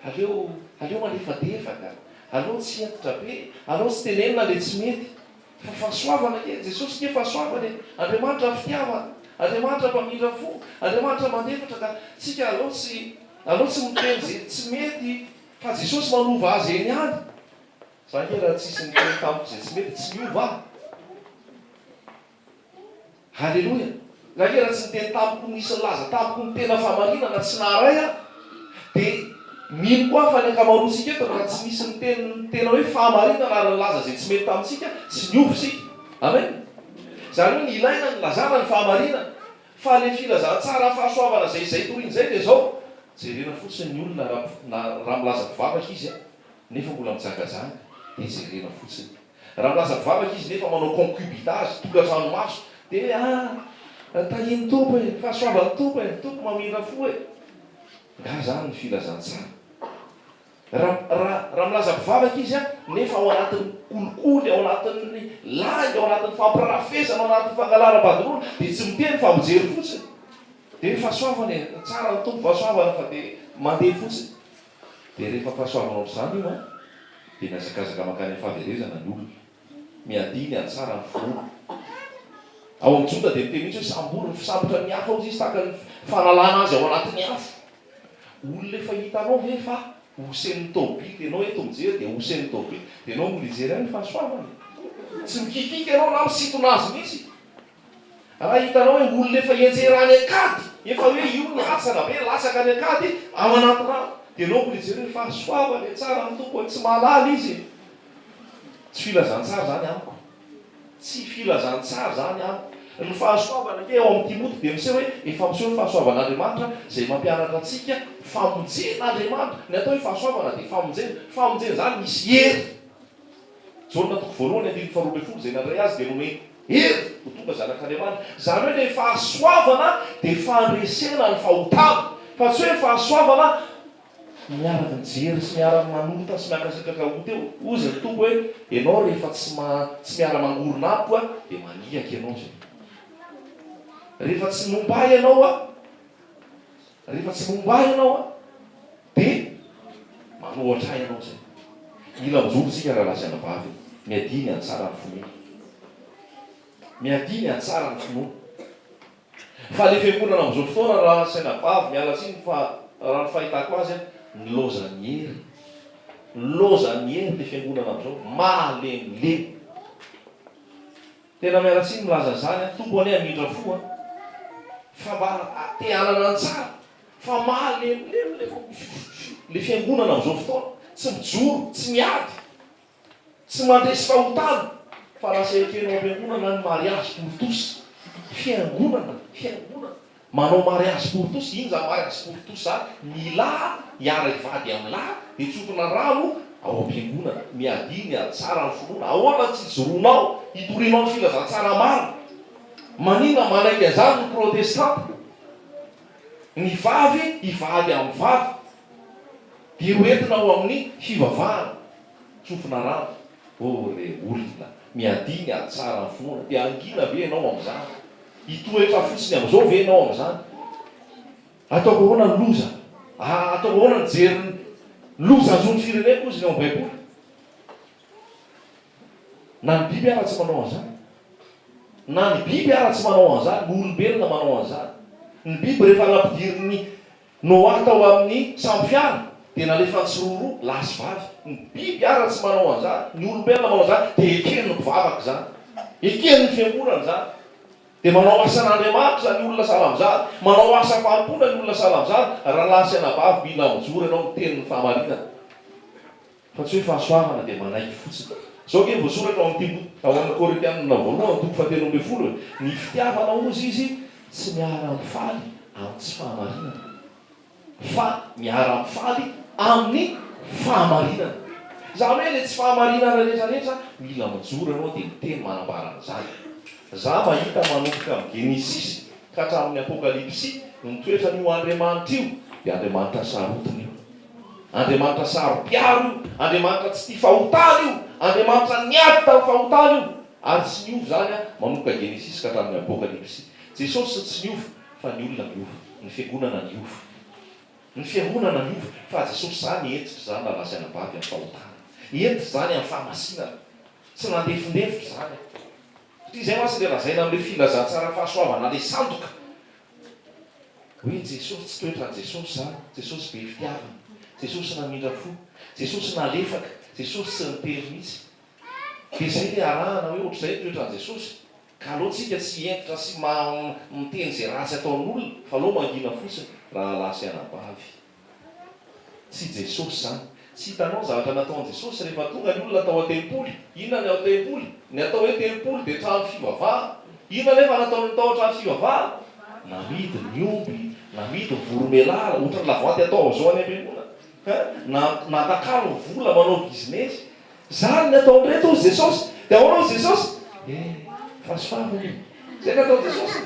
Aleo malefadefaka. Aleo tsy hentitra be. Aleo tsy tenenina le tsy mety. Fa fahasoavana ke. Jesosy ke fahasoavana e. Andriamanitra fitiavana. Andriamanitra mpamindra fo. Andriamanitra mandefatra ka tsika aleo tsy miteny zay tsy mety. Fa Jesosy manova azy eny any. Zany ke raha tsisy miteny tamiko zay tsy mety tsy miova. Halleloia. raha ke raha tsy niteny tampoko nisy nylaza tampoko ny tena fahamarinana tsy naray a dia mino koa fa ny ankamaroantsika eto raha tsy misy tena hoe fahamarinana ary nylaza zay tsy mety tamintsika tsy niovy sika. Amen. Zany hoe ny ilaina ny lazana ny fahamarinana fa le filazantsara fahasoavana zay toriny zay dia zao jerena fotsiny ny olona raha milaza mpivavaka izy a nefa mbola mijangajanga dia jerena fotsiny. Raha milaza mpivavaka izy nefa manao concubinage tokantrano maso dia tahiny tompo e fahasoavany tompo e tompo mamindra fo e nga zany ny filazantsara. Raha milaza mpivavaka izy a nefa ao anatin'ny kolikoly ao anatin'ny langy ao anatin'ny fampirafesana ao anatin'ny fangalaram-badorona dia tsy miteny fa mijery fotsiny dia fahasoavany tsara ny tompo fahasoavana fa dia mandeha fotsiny. Dia rehefa fahasoavana ohatr'izany io a dia miazakazaka makany amin'ny fahaverezana ny olona miadiny antsara ny finoana. Ao amin'ny jota dia miteny mihitsy hoe sambory ny fisambotra ny hafa ozy izy tahaka ny fanalana azy ao anatin'ny hafa. Olona efa hitanao ve fa hosen'ny tobily ianao eto mijery dia hosen'ny tobily dia ianao mbola hijery any fahasoavany tsy mikikika ianao na misintona azy mihitsy. Raha hitanao hoe olona efa hienjerany akady efa hoe io ny asana be lasaka any akady ao anaty rano dia ianao mbola hijery hoe fahasoavany tsara ny tompo tsy mahalala izy. Tsy filazantsara zany amiko, tsy filazantsara zany amiko. Ny fahasoavana ke ao amin'ny Timoty dia miseho hoe efa miseho ny fahasoavan'Andriamanitra zay mampianatra antsika famonjen'Andriamanitra. Ny atao hoe fahasoavana dia famonjena zany misy hery. Jaona toko voalohany andiny faharoa ambin'ny folo zay nandray azy dia nome hery ho tonga zanak'Andriamanitra. Zany hoe le fahasoavana dia fandresena ny fahotana fa tsy hoe fahasoavana miaraka mijery sy miaraka manorota sy miakasakaka ota eo. Ozy ny tombo hoe ianao rehefa tsy miara mangorona apo a dia maniaka ianao zay. Rehefa tsy mombay ianao a dia manohatra ianao zay. Mila mijoro sika raha lasaina vavy miadiny antsara ny finoana. Miadiny antsara ny finoana. Fa le fiangonana amin'izao fotoana raha lasaina vavy miala tsiny fa raha ny fahitako azy ny lozany hery. Lozany hery le fiangonana amin'izao malemilemy. Tena miala tsiny milaza zany tombo ane amindra fo a fa mba te hanana ny tsara fa malemilemy le fiangonana amin'izao fotoana. Tsy mijoro, tsy miady, tsy mandresy fahotana fa lasa ekenao am-piangonana ny mariage pour tous. Fiangonana manao mariage pour tous. Ino zany mariage pour tous zany? Ny lahy hiara hivady amin'ny lahy dia tsofina rano ao am-piangonana miadiny antsara ny finoana. Ahoana tsy joroanao hitorinao ny filazantsara maro? Manina manainga zany ny protestanta? Ny vavy hivady amin'ny vavy dia hoentina ao amin'ny fivavahana tsofina rano. Le olona miadiny antsara ny finoana dia angina ve ianao amin'izany? Hitoetra fotsiny amin'izao ve ianao amin'izany? Ataoko ahoana ny loza? Ataoko ahoana ny jery ny loza azon'ny fireneko ozy ny ao am-baiboly? Na ny biby ara-tsy manao an'izany. Na ny biby ara-tsy manao an'izany. Ny olombelona manao an'izany. Ny biby rehefa nampidiriny Noa tao amin'ny sampiara dia nalefa ny tsiroro lasy vavy. Ny biby ara-tsy manao an'izany. Ny olombelona manao an'izany dia ekeny ny mpivavaka zany. Ekeny ny fiangonana zany. Dia manao asan'Andriamanitra ny olona sahala amin'izany. Manao asa fampona ny olona sahala amin'izany. Raha lasana vavy mila mijoro ianao miteny ny fahamarinana. Fa tsy hoe fahasoavana dia manaiky fotsiny. Zao ke voasoratra ao amin'ny ao amin'ny Korintianina voalohany toko fahatelo ambin'ny folo ny fitiavana ozy izy tsy miara-mifaly amin'ny tsy fahamarinana fa miara-mifaly amin'ny fahamarinana. Zany hoe le tsy fahamarinana rehetrarehetra mila mijoro ianao dia miteny manambara an'izany. Za mahita manomboka amin'ny Genesis ka hatramin'ny Apokalipsy ny toetra n'io Andriamanitra io dia Andriamanitra sarotiny io. Andriamanitra sarom-piaro io. Andriamanitra tsy tia fahotana io. Andriamanitra niady tamin'ny fahotana io. Ary tsy niovy zany a manomboka Genesis ka hatramin'ny Apokalipsy. Jesosy tsy niovy fa ny olona niovy. Ny fiangonana niovy. Ny fiangonana niovy fa Jesosy zany entitra zany na lasaina vavy amin'ny fahotana. Entitra zany amin'ny fahamasinana. Tsy nandefindefitra zany. Izay masy le lazaina amin'le filazantsara fahasoavana le sandoka hoe Jesosy tsy toetra Jesosy zany. Jesosy be fitiavana. Jesosy namindra fo. Jesosy nalefaka. Jesosy tsy nitery mihitsy. Dia izay le arahana hoe ohatr'izay toetran Jesosy ka alohatsika tsy entitra sy miteny zay ratsy ataon'olona fa aloha mangina fotsiny raha lasy anabavy tsy Jesosy zany. Tsy hitanao zavatra nataon'i Jesosy rehefa tonga ny olona atao an-tempoly. Inona ny ao tempoly? Ny atao hoe tempoly dia trano fivavaha. Inona nefa nataony tao trano fivavaha? Namidy ny omby, namidy ny voromelara, ohatra ny lavaty atao zao any am-piangonana. Natakalo ny vola manao business. Zany ny ataon'ireto hozy Jesosy. Dia ahoana hozy Jesosy? Fasofavany. Zay ny ataon'i Jesosy.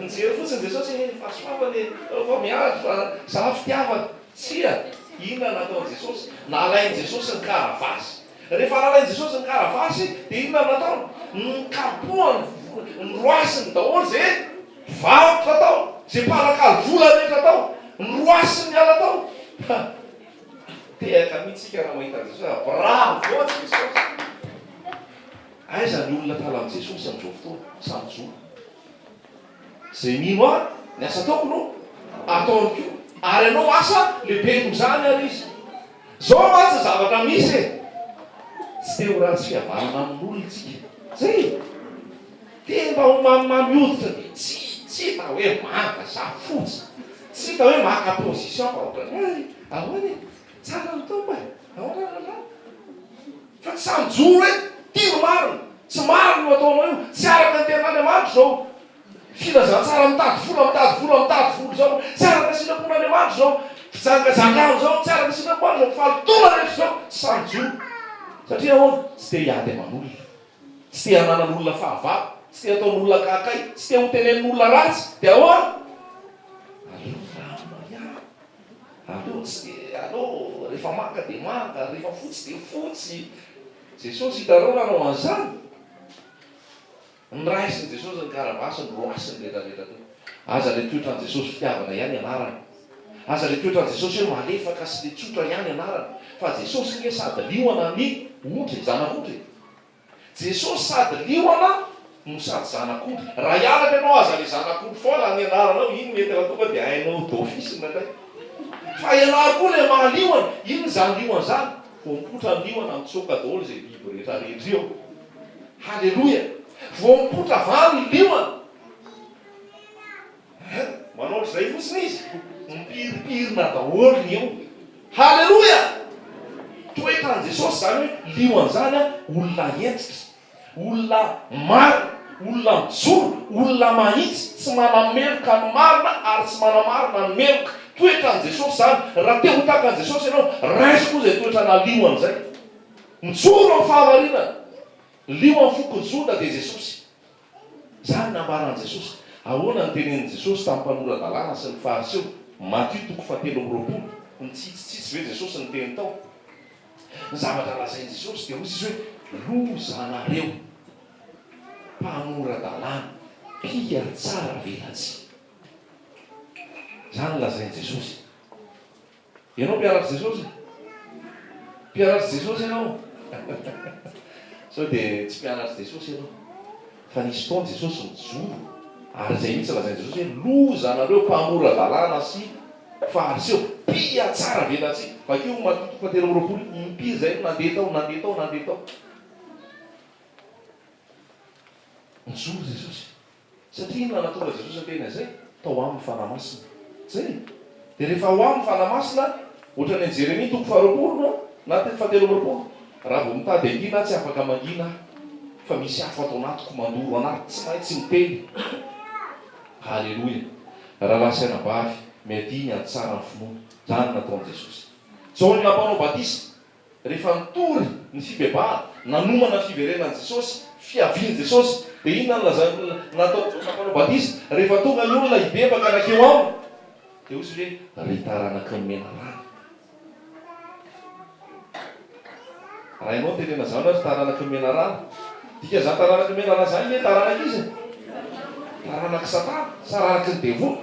Nijery fotsiny Jesosy fasofavany fa miady fa za fitiavana. Tsia. Inona nataon'i Jesosy? Nalain'i Jesosy ny karavasy. Rehefa nalain'i Jesosy ny karavasy dia inona nataony? Nikapohany nyroasiny daholo zay vakotra tao, zay mparakalo vola rehetra tao, nyroasiny miala tao. Tehaka mihitsika raha mahita Jesosy. Bravo voatsy Jesosy. Aiza ny olona tala amin'ny Jesosy amin'izao fotoana? Samy jono. Zay mino ahy, ny asa ataoko no ataony koa. Ary ianao asa lehibe noho zany ary izy. Zao mantsy zavatra misy e. Tsy te ho ratsy fihavarana amin'olona tsika. Zay. Te mba ho mamioditra dia tsy hita hoe manga za fotsy. Tsy hita hoe maka position fa ohatrany ahoana e? Tsara nytao mba. Ahoana lalao? Fa tsy samy joro hoe tino marina. Tsy marina no ataonao io. Tsy araka ny tenan'Andriamanitra zao. Filazantsara mitady vola zao. Tsy araka sinapon'Andriamanitra zao. Fizangazangano zao. Tsy araka sinapon'Andriamanitra zao. Falitona rehetra zao. Tsy samy joro. Satria ahoana? Tsy te hiady aman'olona. Tsy te hananan'olona fahavalo. Tsy te ataon'olona kakay. Tsy te ho tenenin'olona ratsy. Dia ahoana? Allo, rehefa manga dia manga, rehefa fotsy dia fotsy. Jesosy hitareo nanao an'izany. Niraisin'i Jesosy ny karavasy, nyroasiny rehetrarehetra teo. Aza le toetran'i Jesosy fitiavana ihany anarany. Aza le toetran'i Jesosy hoe malefaka sy le tsotra ihany anarany. Fa Jesosy nge sady liona ny ondry, zanak'ondry. Jesosy sady liona no sady zanak'ondry. Raha iaraka ianao aza le zanak'ondry foana ny anaranao, iny mety raha tonga dia hainao d'office natay. Fa ianao koa le mahaliona, ino zany liona zany? Voampotra ny liona mitsoka daholo zay biby rehetrarehetra eo. Halleloja! Voampotra valo ny liona. Manao zay fotsiny izy. Mipiripirina daholo ny eo. Halleloja! Toetran'i Jesosy zany hoe liona zany olona entitra, olona marina, olona mijoro, olona mahitsy, tsy manameloka ny marina ary tsy manamarina ny meloka. Toetran'i Jesosy zany. Raha te ho takan'i Jesosy ianao, raisy koa zay toetrana liona zay. Mijoro amin'ny fahamarinana. Liona ny foko ny zonda dia Jesosy. Zany nambaran'i Jesosy. Ahoana ny tenenin'i Jesosy tamin'ny mpanorandalàna sy ny fariseo? Matthieu 7:20. Mitsitsitsitsy ve Jesosy ny teny tao? Ny zavatra lazain'i Jesosy dia hozy izy hoe lozanareo mpanorandalàna, pika tsara velatsy. Zany lazain'i Jesosy. Ianao mpianatry Jesosy? Mpianatry Jesosy ianao? Sao dia tsy mpianatry Jesosy ianao? Fa nisy fotoana Jesosy mijoro. Ary zay mihitsy lazain'i Jesosy hoe lozanareo mpanorandalàna sy fariseo, pia tsara velatsy. Vakeo Matthieu 7:20, mipia zay nandeha tao. Mijoro Jesosy. Satria inona nahatonga Jesosy antena zay? Tao amin'ny fanamasina. Zay. Dia rehefa ho amin'ny fanamasina, ohatran'ny Jeremia 7:20 na 7:20. Raha vao mitady angina tsy afaka mangina, fa misy hafa atao anatiko mandoro anaty, tsy maintsy miteny. Halleloja. Raha lasainabavy miadiny any tsara ny finoana. Zany nataon'i Jesosy. Zao ny nampanao batisa. Rehefa nitory ny fibebahana, nanomana fiverenan'i Jesosy, fiavian'i Jesosy, dia inona natao nampanao batisa? Rehefa tonga ny olona hibebaka nakeo aminy, dia hozy hoe ritaranaky ny mena rano. Raha ianao tenena zany hoe taranaky ny mena rano. Dika zany taranaky ny mena rano zany hoe taranaky izy. Taranaky Satana, saranaky ny devoly.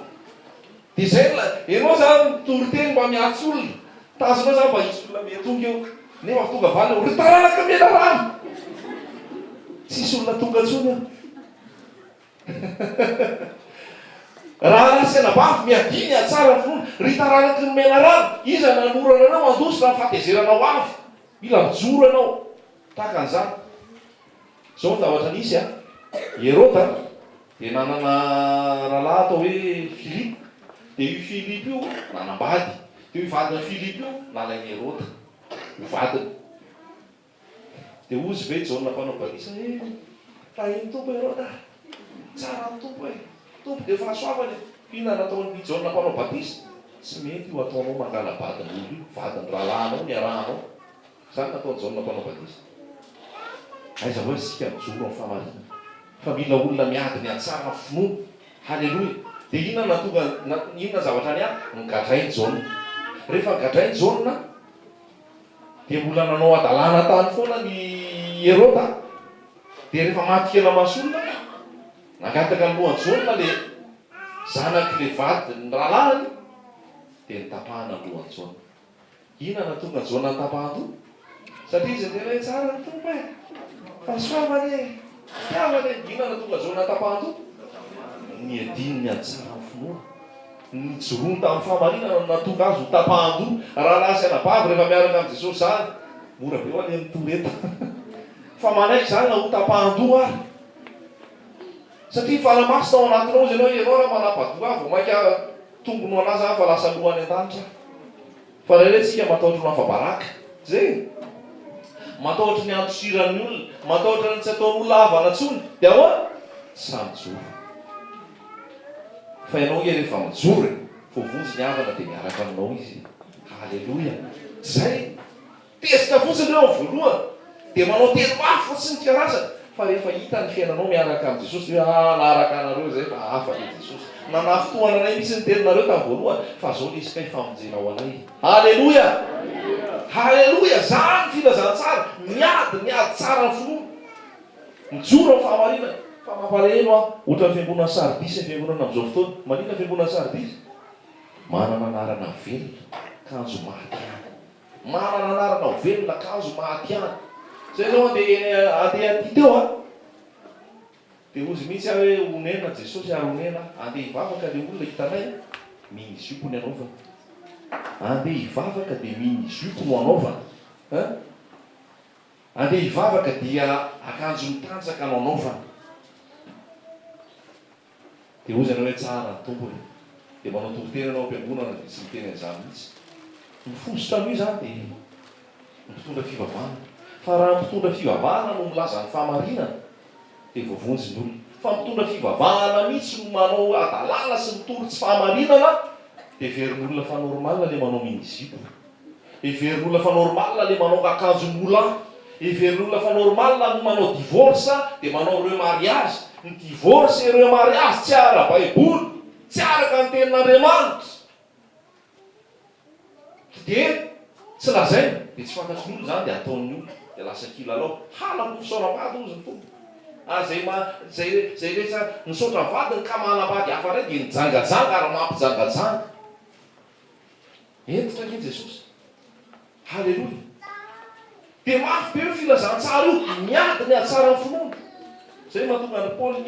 Dia zay ianao zany tory teny mba miatsy olona. Tazonao zany mba hisy olona metonga eo. Nefa tonga valina ry taranaky ny mena rano. Tsisy olona tonga antsony eo. Raha lasainabavy miadiny atsara ny finoana, ry taranaky ny mena rano. Iza nanorana anao andosy raha fahatezeranao avy. Mila mijoro ianao. Tahaka an'izany. Zao ny zavatra nisy Erota dia nanana rahalahy atao hoe Filipa. Dia io Filipa io nanambady. Dia io vadiny Filipa io nalainy Erota ho vadiny. Dia ozy ve Jaona mpanao batisa fa iny tompo Erota tsara ny tompo tompo dia fahasoavany ina nataon'ny Jaona mpanao batisa tsy mety io ataonao mangala vadiny olo io vadiny rahalahinao niarahanao zany nataony Jaona mpanao batisa. Aiza hoe sika mijoro amin'ny famarina fa mila olona miady ny atsara finoana. Halleloia. Dia inona natonga inona zavatra ny nigadrainy Jaona. Rehefa nigadrainy Jaona dia mbola nanao adalàna tany foana ny Erota. Dia rehefa matikela masolona nagataka ny lohan'ny Jaona le zanaky le vady ny rahalahiny dia nitapahana ny lohan'ny Jaona. Inona natonga Jaona nitapahana satria izy tena hoe tsara ny tompo fa soavany tiavany inona natonga Jaona nitapahana ny adiny ny atsara ny finoana. Ny joroany tamin'ny fahamarinana natonga azy ho tapahando raha lasy anabavy rehefa miaraka amin'ny Jesosy zany mora be ho any amin'ny toreta fa manaiky zany na ho tapahando ary satria falamasy tao anatinao izy ianao raha manapa-doha vao mainka tombono anazy fa lasa lohany an-danitra fa rehetretsika mataotry nafabaraka zay mataotry ny antosiran'ny olona mataotry ny tsy ataon'olona havana tsony dia ahoa tsy samijoro. Fa ianao nge rehefa mijoro fo vonjy ny havana dia miaraka aminao izy. Halleloia. Zay tesika fotsiny reo amin'ny voalohany dia manao telo mafy fotsiny ny karazany fa rehefa hita ny fiainanao miaraka amin'ny Jesosy hoe naharaka anareo zay fa hafa ny Jesosy nanafotoana anay misy ny teninareo tamin'ny voalohany fa zao nisy kay famonjenao anay. Halleloia. Halleloia. Zany filazantsara miady tsara ny finoana mijoro amin'ny fahamarinana. Fa mampalahelo ohatra ny fiangonana Sardis ny fiangonana amin'izao fotoana. Manina fiangonana Sardis manana anarana velona kanjo mahatiana. Manana anarana velona kanjo mahatiana. Zay zao andeha aty teo dia ozy mihitsy aho hoe onena Jesosy ary onena andeha hivavaka le olona hitanay mini jupe ny anaovana. Andeha hivavaka dia mini jupe no anaovana. Andeha hivavaka dia akanjo mitanjaka no anaovana. Dia ozy ianao hoe tsara ny tompony dia manao toritena anao am-piangonana dia tsy miteny an'izany mihitsy. Mifosotra amin'io zany dia mitondra fivavahana. Fa raha mitondra fivavahana no milaza ny fahamarinana dia voavonjy ny olona. Fa mitondra fivavahana mihitsy no manao adalàna sy mitory tsy fahamarinana dia verin'olona fa normalina le manao minizipo. Verin'olona fa normalina le manao akanjo moulin. Verin'olona fa normalina no manao divorce dia manao reo mariage. Ny divorce ireo mariage tsy ara-baiboly tsy araka ny tenin'Andriamanitra dia tsy lazaina dia tsy fantatry ny olona zany dia ataon'ny olona dia lasa kilalao halako fisaoram-bady ozy ny fomba zay rehetra nisaotra vadiny ka manambady hafa ray dia nijangajanga ary mampijangajanga entitra nge Jesosy. Halleloia. Dia mafy be io filazantsara io miady ny atsara ny finoana. Zay mahatonga ny Paoly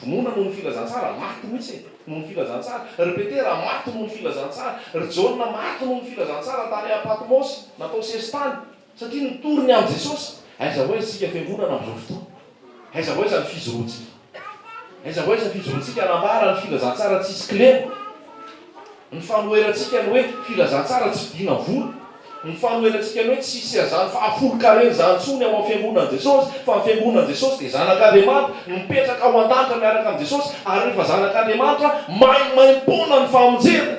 finoana noho ny filazantsara maty mihitsy noho ny filazantsara. Repetera maty noho ny filazantsara. Ry Jaona maty noho ny filazantsara tany Patmos natao sesitany satria nitoriny amin'ny Jesosy. Aiza hoe sika fiangonana amin'izao fotoana. Aiza hoe zany fijoroantsika. Aiza hoe zany fijoroantsika anambara ny filazantsara tsisy kilema. Ny fanoherantsika ny hoe filazantsara tsy vidiana vola. Ny fanoherantsika ny hoe tsisy azany fahafolo-kareny zany tsony ao amin'ny fiangonana Jesosy fa ny fiangonana Jesosy dia zanak'Andriamanitra mipetraka ao an-danitra miaraka amin'ny Jesosy ary rehefa zanak'Andriamanitra maimaimpona ny famonjena.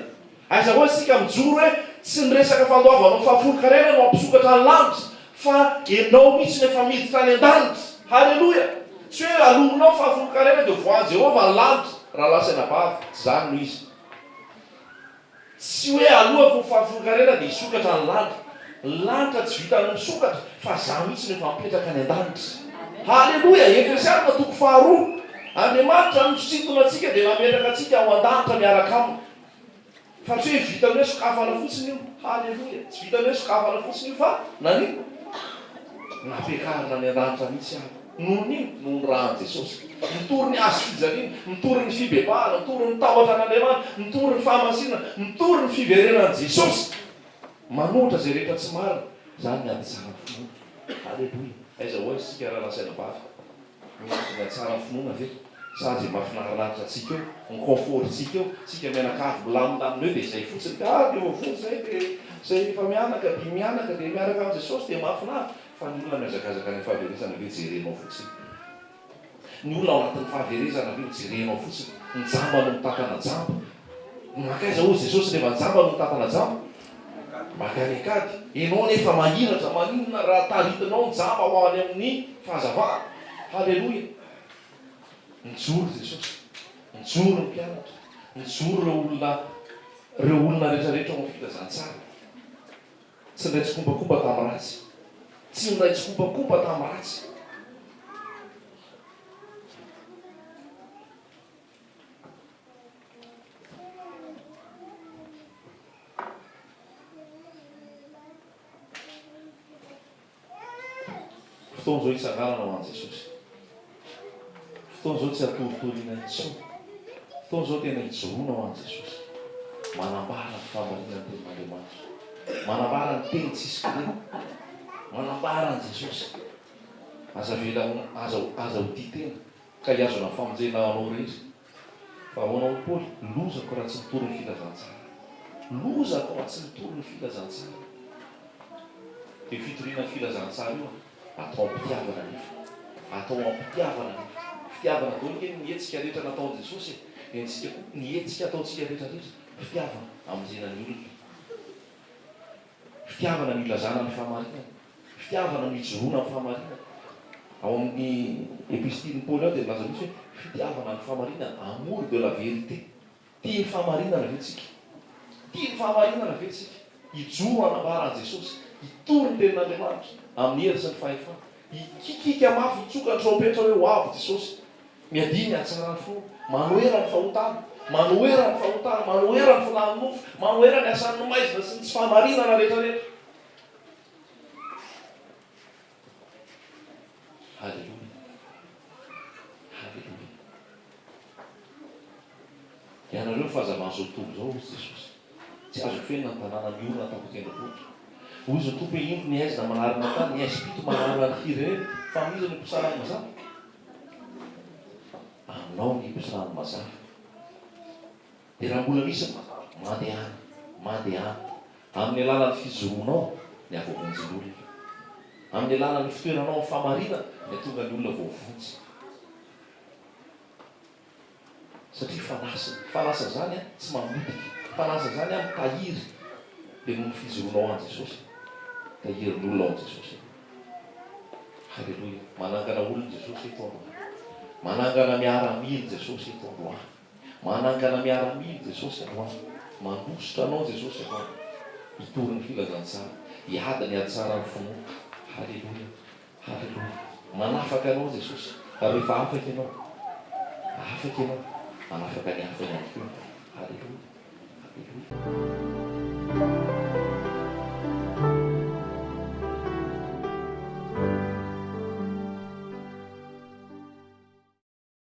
Aiza hoe sika mijoro hoe tsy niresaka fandoavanao fahafolo-karena no ampisokatra ny lanitra fa enao mihitsy nefa miditra any an-danitra. Halleloia. Tsy hoe alomonao fahafolo-karena dia voan'ny Jehova ny lanitra raha lasa anabavy zany no izy. Tsy hoe alohako ny fahafolo-karena dia hisokatra ny lanitra. Ny lanitra tsy vita ny misokatra fa za mihitsy nefa mipetraka any an-danitra. Halleloia. Efesiana toko 2. Andriamanitra misintona antsika dia nametraka antsika ao an-danitra miaraka aminy. Fa tsy hoe vita ny hoe sokafana fotsiny io. Halleloia. Tsy vita ny hoe sokafana fotsiny io fa nanino nampiakarina any an-danitra mihitsy ahy. Noho n'ino noho ny rahan'i Jesosy. Mitory ny azo fijaliana, mitory ny fibebahana, mitory ny tahotra an'Andriamanitra, mitory ny fahamasinana, mitory ny fiverenan'i Jesosy. Manohitra zay rehetra tsy marina, zany miady tsara ny finoana. Halleloia. Aiza hoe sika raha lasaina bavy ny tsara finoana ve sady mahafinarinaritra atsika eo ny confort-tsika eo tsika mianakavy milamindamina eo dia izay fotsiny ka eo avony zay dia zay efa mianaka dia mianaka dia miaraka amin'ny jesosy dia mahafinaritra fa ny olona miazakazaka ny fahaverezana ve jerenao fotsiny ny olona ao anatin'ny fahaverezana ve jerenao fotsiny ny jamba no mitantana jamba makaiza ho jesosy rehefa jamba no mitantana jamba makanikady ianao nefa mahinatra maninona raha taritinao ny jamba ho any amin'ny fahazavana halleloia mijoro jesosy mijoro ny mpianatra mijoro reo olona rehetrarehetra ao filazantsara tsy ndray tsykombakomba tamin'ny ratsy tsy ndray tsykombakomba tamin'ny ratsy fotoan'izao itsanganana ho an' jesosy fotoan'izao tsy atoritoriana intsony fotoan'izao tena hijoroana ho an' jesosy manambara ny famarinany tenin'andriamanitra manambara ny teny tsisy kirena manambara ny jesosy aza vela aza ho tia tena ka hiazona famonjena anao rehetra fa hoanao paoly lozako raha tsy mitory ny filazantsara lozako raha tsy mitory ny filazantsara dia fitoriana ny filazantsara io atao ampitiavana nefa atao ampitiavana nefa fitiavana dao ke nietsika rehetra nataon' jesosy dia ntsika nietsika ataontsika rehetrarehetra fitiavana amin'zenany olona fitiavana ny ilazana ny fahamarinana fitiavana ny ijoroana ny fahamarinana ao amin'ny epistily paoly ao dia milaza misy hoe fitiavana ny fahamarinana amour de la vérité tia ny fahamarinana ve tsika tia ny fahamarinana ve tsika ijoro anambara an' jesosy hitory ny tenin'andriamanitra amin'ny hery sy ny fahefana hikikika mafy hitsoka ny trompetra hoe ho avy jesosy miadiny atsara ny fo manoera ny fahotana manoera ny fahotana manoera ny filany nofo manoera ny asan'ny maizina sy ny tsy fahamarinana rehetrarehetra halleloia halleloia ianareo fahazavanyzao tontolo zao ozy jesosy tsy azo fenina ny tanàna miorona tapotendrovohitra ozy ny tompo ino ny aizina manarina tany ny aispito manarina ny hireny fa miza ny mpisarany mazava aminao ny mpisarany mazava dia raha mbola misy mandehana mandehana amin'ny alalany fijoroanao ny avovonjynyolona amin'ny alalany fitoeranao ny famarina ny tonga ny olona voavonjy satria fanasa zany a tsy mamotika fanasa zany a mitahiry dia no ny fijoroanao an' jesosy tahiry ny olona ao an' jesosy halleloia manangana olony jesosy eto androany manangana miaramily jesosy eto androany manangana miaramily jesosy androany mandositra anao jesosy androany hitory ny filazantsara hiady ny adsara ny finoana halleloia halleloia manafaka anao jesosy rehefa afaka ianao afaka ianao manafaka ny hafa ihany koa halleloia halleloia